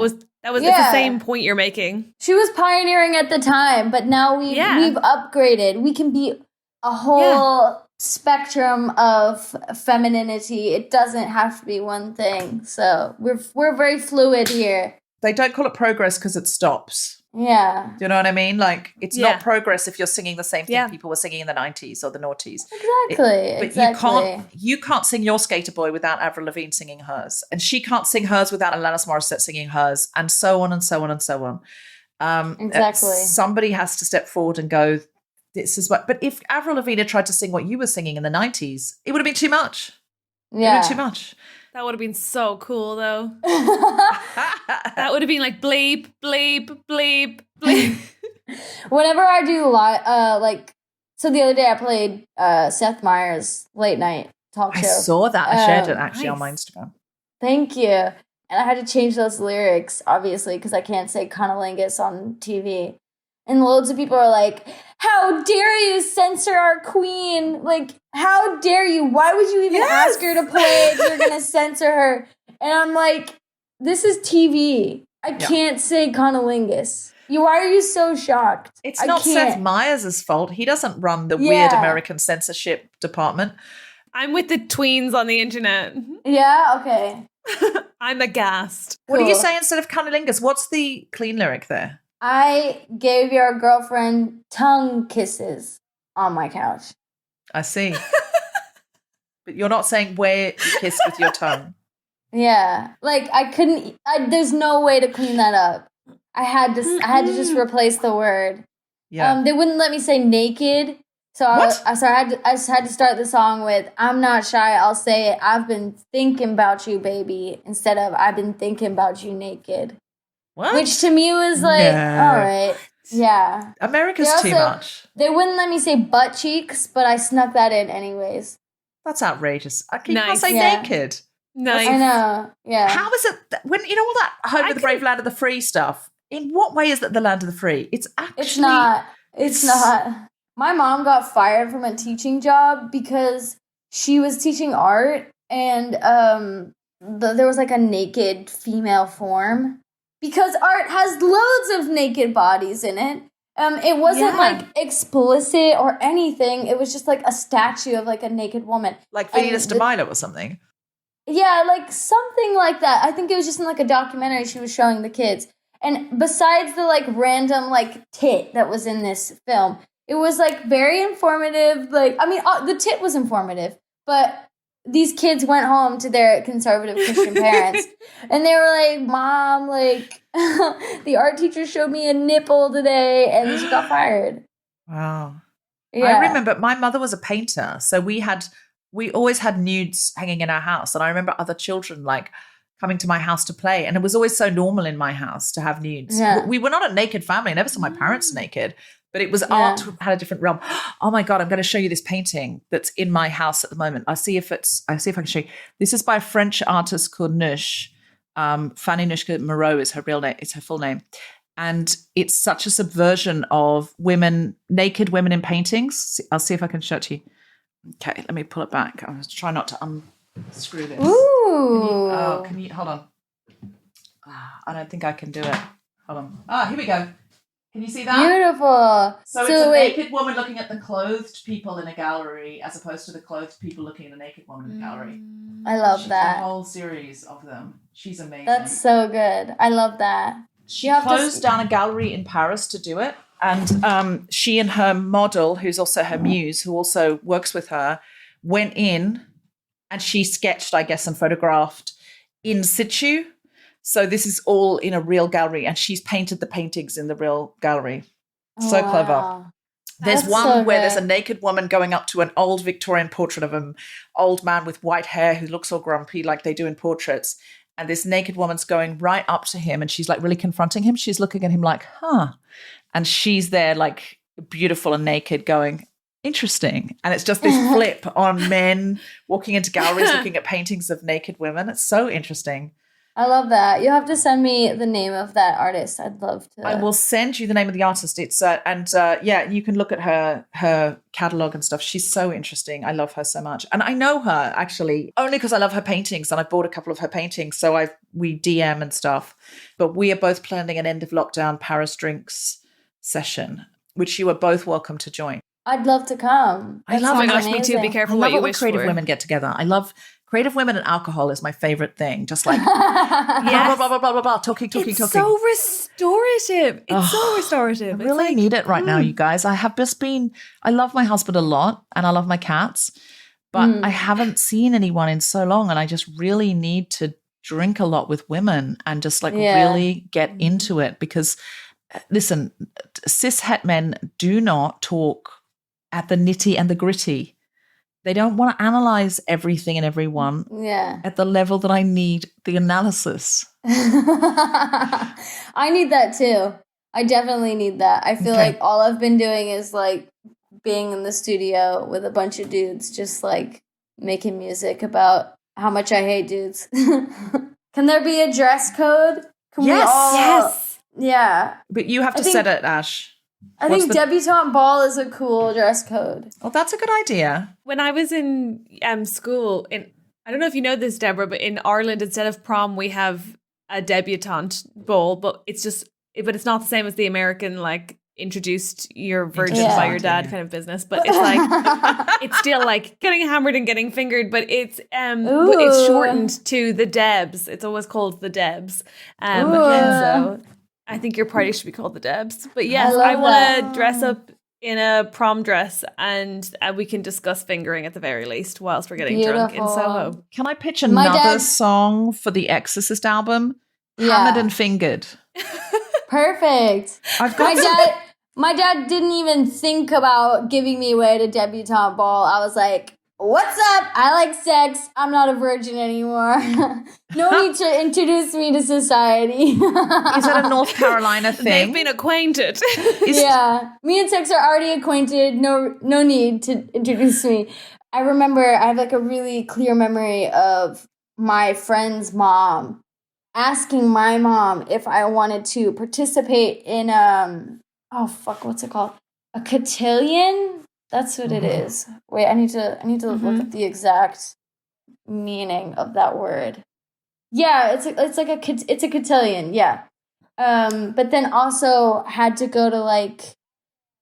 was it's the same point you're making. She was pioneering at the time, but now we've upgraded. We can be a whole spectrum of femininity. It doesn't have to be one thing. So we're very fluid here. They don't call it progress because it stops. Yeah. Do you know what I mean? Like, it's not progress if you're singing the same thing people were singing in the 90s or the noughties. Exactly. You can't sing your Skater Boy without Avril Lavigne singing hers. And she can't sing hers without Alanis Morissette singing hers, and so on and so on and so on. Exactly. Somebody has to step forward and go, this is what... But if Avril Lavigne had tried to sing what you were singing in the 90s, it would have been too much. Yeah. It would have been too much. That would have been so cool, though. That would have been like bleep, bleep, bleep, bleep. Whenever I do so the other day I played Seth Meyers' late night talk show. I saw that. I shared it actually on my Instagram. Thank you. And I had to change those lyrics, obviously, because I can't say cunnilingus on TV. And loads of people are like, how dare you censor our queen? Like, how dare you? Why would you even ask her to play if you're going to censor her? And I'm like, this is TV. I can't say cunnilingus. Why are you so shocked? It's not Seth Meyers' fault. He doesn't run the weird American censorship department. I'm with the tweens on the internet. Yeah? Okay. I'm aghast. What do you say instead of cunnilingus? What's the clean lyric there? I gave your girlfriend tongue kisses on my couch. I see. But you're not saying where you kissed with your tongue. Yeah. Like, there's no way to clean that up. I had to just replace the word. Yeah. They wouldn't let me say naked. So I just had to start the song with, I'm not shy, I'll say it, I've been thinking about you, baby, instead of I've been thinking about you naked. What? Which to me was like, all right. Yeah. America's too much. They wouldn't let me say butt cheeks, but I snuck that in anyways. That's outrageous. You can't Nice. say naked. Nice. I know. Yeah. How is it when you know all that Home of the Brave, Land of the Free stuff? In what way is that the land of the free? It's actually It's not. It's not. My mom got fired from a teaching job because she was teaching art, and there was like a naked female form, because art has loads of naked bodies in it. It wasn't like explicit or anything. It was just like a statue of like a naked woman. Like Venus de Milo or something. Yeah, like something like that. I think it was just in like a documentary she was showing the kids. And besides the like random like tit that was in this film, it was like very informative. Like, I mean, the tit was informative, but these kids went home to their conservative Christian parents and they were like, Mom, like the art teacher showed me a nipple today, and she got fired. Wow. Yeah. I remember my mother was a painter, so we always had nudes hanging in our house, and I remember other children like coming to my house to play, and it was always so normal in my house to have nudes. Yeah. We were not a naked family. I never saw my parents naked, but it was art had a different realm. Oh my God, I'm going to show you this painting that's in my house at the moment. I'll see if I can show you. This is by a French artist called Nush. Fanny Nushka Moreau is her real name. It's her full name. And it's such a subversion of naked women in paintings. I'll see if I can show it to you. Okay, let me pull it back. I'm going to try not to unscrew this. Ooh. Can you hold on? I don't think I can do it. Hold on. Here we go. Can you see that? Beautiful. So it's a naked woman looking at the clothed people in a gallery, as opposed to the clothed people looking at a naked woman in a gallery. I love She's that. a whole series of them. She's amazing. That's so good. I love that. She closed down a gallery in Paris to do it. And she and her model, who's also her muse, who also works with her, went in and she sketched, I guess, and photographed in situ. So this is all in a real gallery, and she's painted the paintings in the real gallery. So clever. There's That's one so where there's a good. naked woman going up to an old Victorian portrait of an old man with white hair who looks all grumpy like they do in portraits. And this naked woman's going right up to him, and she's like really confronting him. She's looking at him like, and she's there like beautiful and naked going, interesting. And it's just this flip on men walking into galleries looking at paintings of naked women. It's so interesting. I love that. You have to send me the name of that artist. I'd love to. I will send you the name of the artist. It's you can look at her catalog and stuff. She's so interesting. I love her so much, and I know her actually only because I love her paintings, and I bought a couple of her paintings. So we DM and stuff. But we are both planning an end of lockdown Paris drinks session, which you are both welcome to join. I'd love to come. I love Oh my it. gosh, me too. Be Amazing. careful I what love you it when wish creative for. women get together. I love creative women, and alcohol is my favorite thing. Just like Yes. blah, blah, blah, blah, blah, blah, talking. It's so restorative. It's so restorative. I really need it right now, you guys. I love my husband a lot, and I love my cats, but I haven't seen anyone in so long, and I just really need to drink a lot with women and just like really get into it, because listen, cis het men do not talk at the nitty and the gritty. They don't want to analyze everything and everyone Yeah. at the level that I need the analysis. I need that too. I definitely need that. I feel Okay. like all I've been doing is like being in the studio with a bunch of dudes, just like making music about how much I hate dudes. Can there be a dress code? Can Yes. we all? Yes. Yeah. But you have I to think- set it, Ash. I What's think the- debutante ball is a cool dress code. Oh, that's a good idea. When I was in school, I don't know if you know this, Deborah, but in Ireland, instead of prom, we have a debutante ball, but it's not the same as the American, like, introduced your virgin Yeah. by your dad kind of business. But it's like, it's still like getting hammered and getting fingered, but it's Ooh. shortened to the Debs. It's always called the Debs. Ooh. And so I think your party should be called the Debs. But yes, love I want that. to dress up in a prom dress, and we can discuss fingering at the very least whilst we're getting drunk in Beautiful. Soho. Can I pitch My another dad- song for the Exorcist album? Yeah. Hammered and Fingered. Perfect. I've got My dad didn't even think about giving me away to debutante ball. I was like, what's up? I like sex. I'm not a virgin anymore. No need to introduce me to society. Is that a North Carolina thing? They've been acquainted. Yeah. Me and sex are already acquainted. No need to introduce me. I remember I have like a really clear memory of my friend's mom asking my mom if I wanted to participate in what's it called? A cotillion? That's what it is. Wait, I need to look up the exact meaning of that word. Yeah, it's a cotillion, yeah. But then also had to go to like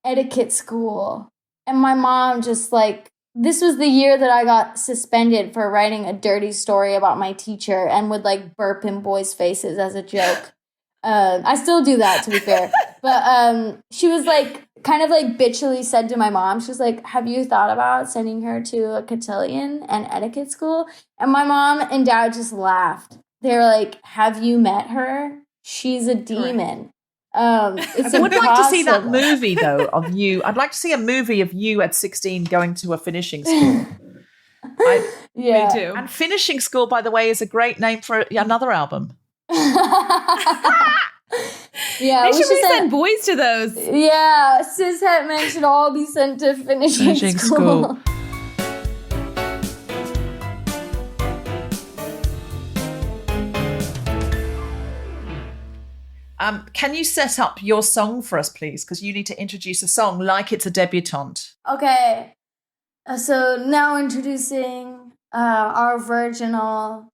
etiquette school, and my mom just like, this was the year that I got suspended for writing a dirty story about my teacher and would like burp in boys' faces as a joke. I still do that, to be fair. But she was like, kind of like bitchily said to my mom, she was like, have you thought about sending her to a cotillion and etiquette school? And my mom and dad just laughed. They were like, have you met her? She's a demon. It's I would like to see that impossible. movie, though, of you. I'd like to see a movie of you at 16 going to a finishing school. Yeah. Me too. And finishing school, by the way, is a great name for another album. Yeah, They we should should send boys to those. yeah, cishet men should all be sent to finishing school. Can you set up your song for us, please? Because you need to introduce a song like it's a debutante. Okay, so now introducing our virginal,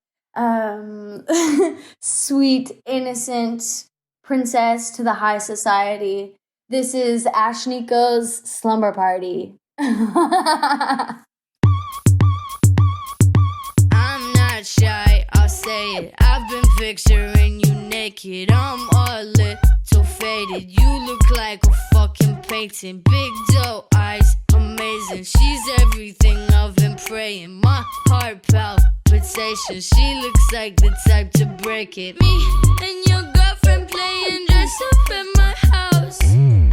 sweet, innocent princess to the high society. This is Ashniko's Slumber Party. I'm not shy, I'll say it. I've been picturing you naked. I'm a little faded. You look like a fucking painting. Big doe eyes, amazing. She's everything I've been praying. My heart palpitation. She looks like the type to break it. Me and your girlfriend playing dress up at my house.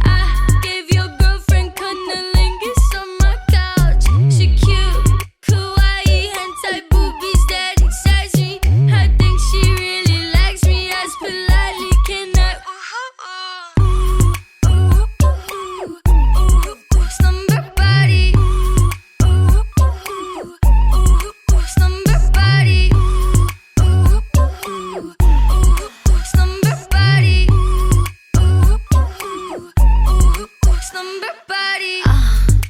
I gave your girlfriend cunnilingus on my couch. She cute, kawaii, hentai boobies that excite me. I think she really likes me. Ask politely, can I? Slumber body. Slumber body. Slumber body. Slumber body.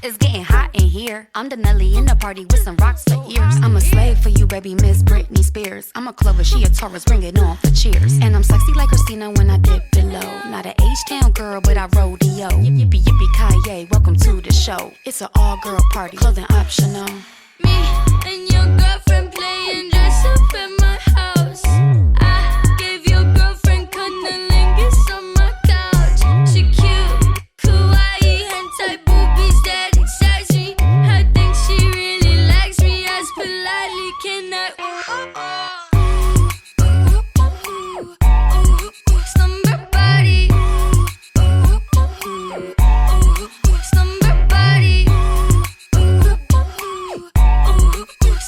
It's getting hot in here. I'm the Nelly in the party with some rocks for ears. I'm a slave for you, baby, Miss Britney Spears. I'm a Clover, she a Taurus, bring it on for cheers. And I'm sexy like Christina when I dip below. Not an H-Town girl, but I rodeo. Yippee, yippee, Kanye, welcome to the show. It's an all-girl party, clothing optional. Me and your girlfriend playing dress up at my house. I gave your girlfriend cunnilingus on my couch. She cute, kawaii, hentai boobies that excite me. I think she really likes me. Ask politely, can I? Slumber body. Slumber body.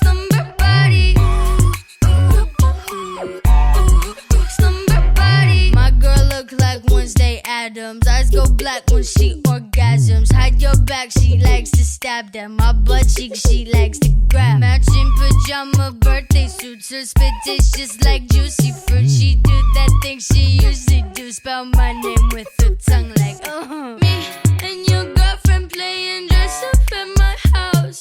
Slumber body. Slumber body. My girl look like Wednesday Addams. Eyes go black when she orgasms. Hide your back, she likes to stab them. My butt cheek, she likes to grab. Matching pajama birthday suits. Her spit tastes just like juicy fruit. She do that thing she usually do. Spell my name with her tongue like Me and your girlfriend playing dress up at my house.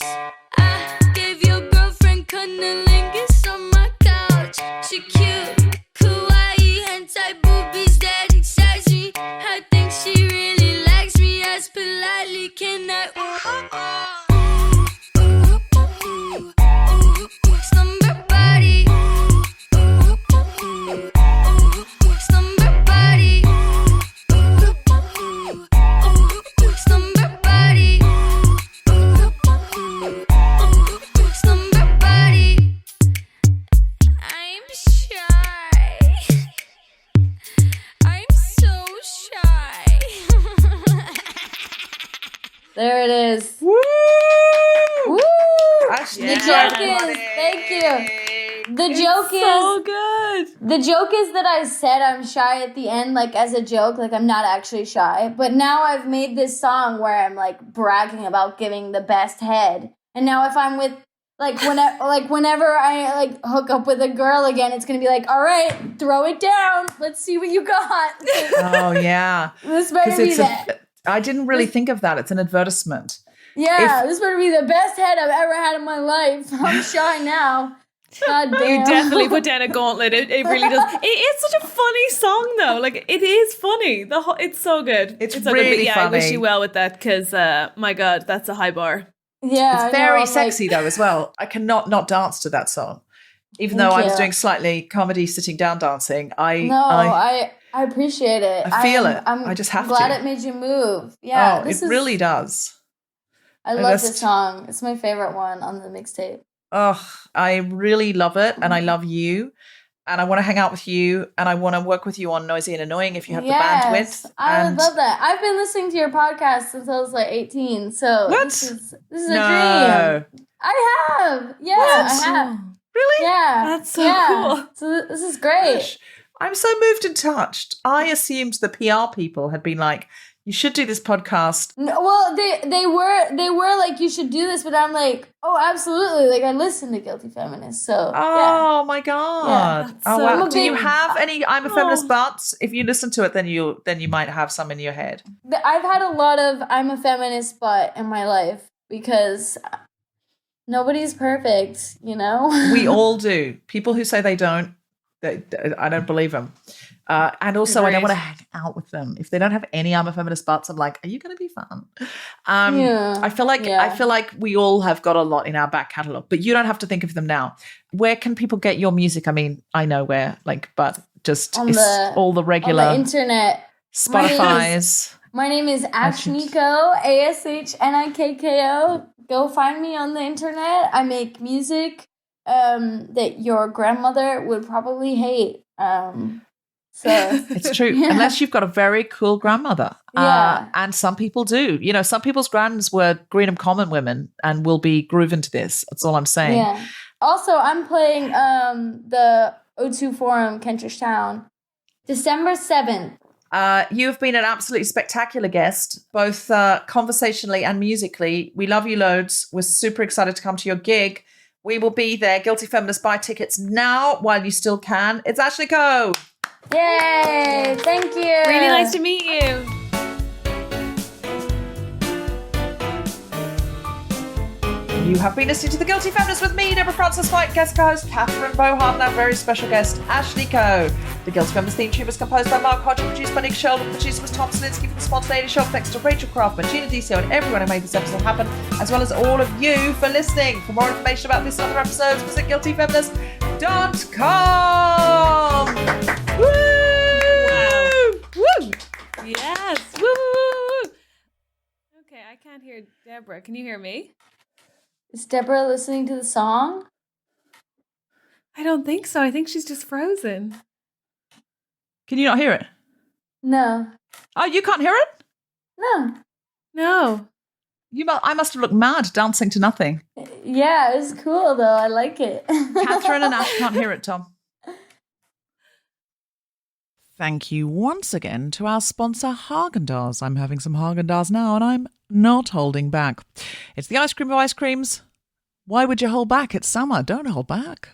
I gave your girlfriend cunnilingus on my couch. She cute, kawaii, hentai boobies that excite me. I think she really likes me. Ask politely, can I? Slumber body. Slumber body. Slumber body. Slumber body. I'm shy. I'm so shy. There it is. Woo! Woo! Ashley, The joke is, thank you. The joke So is, good. the joke is that I said I'm shy at the end, like as a joke, like I'm not actually shy. But now I've made this song where I'm like bragging about giving the best head. And now if I'm with, whenever I like hook up with a girl again, it's gonna be like, all right, throw it down. Let's see what you got. Oh, yeah. This better 'Cause be it's that. I didn't really think of that. It's an advertisement. Yeah, this better be the best head I've ever had in my life. I'm shy now. God damn. You definitely put down a gauntlet. It really does. It is such a funny song, though. Like, it is funny. It's so good. It's so good. really But yeah, funny. I wish you well with that because, my God, that's a high bar. Yeah, It's very I'm sexy like, though as well. I cannot not dance to that song. Even though Thank I was you. doing slightly comedy sitting down dancing, I appreciate it. I feel I'm- it. I'm I just have glad to. it made you move. Yeah, it really does. I love this song. It's my favorite one on the mixtape. Oh, I really love it, and I love you, and I want to hang out with you, and I want to work with you on Noisy and Annoying if you have the bandwidth. I And would love that. I've been listening to your podcast since I was like 18, so What? this is a dream. No. I have. Yeah, What? I have. Really? Yeah. That's so cool. So this is great. Gosh, I'm so moved and touched. I assumed the PR people had been like, you should do this podcast. No, well, they were like, you should do this, but I'm like, oh, absolutely. Like, I listen to Guilty Feminists, so Oh my god! that's Oh so wow! I'm a Do you big- have any I'm a feminist Oh. butts? If you listen to it, then you might have some in your head. yeah. I've had a lot of I'm a feminist butt in my life because nobody's perfect, you know? We all do. People who say they don't, I don't believe them. And also, I don't Agreed. want to hang out with them if they don't have any I'm a feminist butts. I'm like, are you going to be fun? Yeah, I feel like we all have got a lot in our back catalogue, but you don't have to think of them now. Where can people get your music? I mean, I know where, like, but just On it's the- all the on regular the internet. Spotify's. My name is Ashniko, ASHNIKKO. Go find me on the internet. I make music that your grandmother would probably hate. So It's true, Yeah. unless you've got a very cool grandmother. Yeah. And some people do. You know, some people's grands were Greenham Common women and will be grooving to this. That's all I'm saying. yeah. Also, I'm playing the O2 Forum, Kentish Town, December 7th. You have been an absolutely spectacular guest, both conversationally and musically. We love you loads. We're super excited to come to your gig. We will be there. Guilty Feminists, buy tickets now while you still can. It's Ashley Coe. Yay! Thank you. Really nice to meet you. You have been listening to The Guilty Feminists with me, Deborah Francis White, guest co-host Catherine Bohart, and our very special guest, Ashley Coe. The Guilty Feminists theme tune was composed by Mark Hodge, produced by Nick Sheldon, producer was Tom Salinsky for the Spontaneity Show. Thanks to Rachel Craftman, Gina Dicio, and everyone who made this episode happen, as well as all of you for listening. For more information about this and other episodes, visit guiltyfeminist.com. Woo! Woo! Yes. Woo! Okay, I can't hear Deborah. Can you hear me? Is Deborah listening to the song? I don't think so. I think she's just frozen. Can you not hear it? No. Oh, you can't hear it? No. No. I must have looked mad dancing to nothing. Yeah, it was cool though. I like it. Catherine and Ash can't hear it, Tom. Thank you once again to our sponsor, Haagen-Dazs. I'm having some Haagen-Dazs now, and I'm not holding back. It's the ice cream of ice creams. Why would you hold back? It's summer. Don't hold back.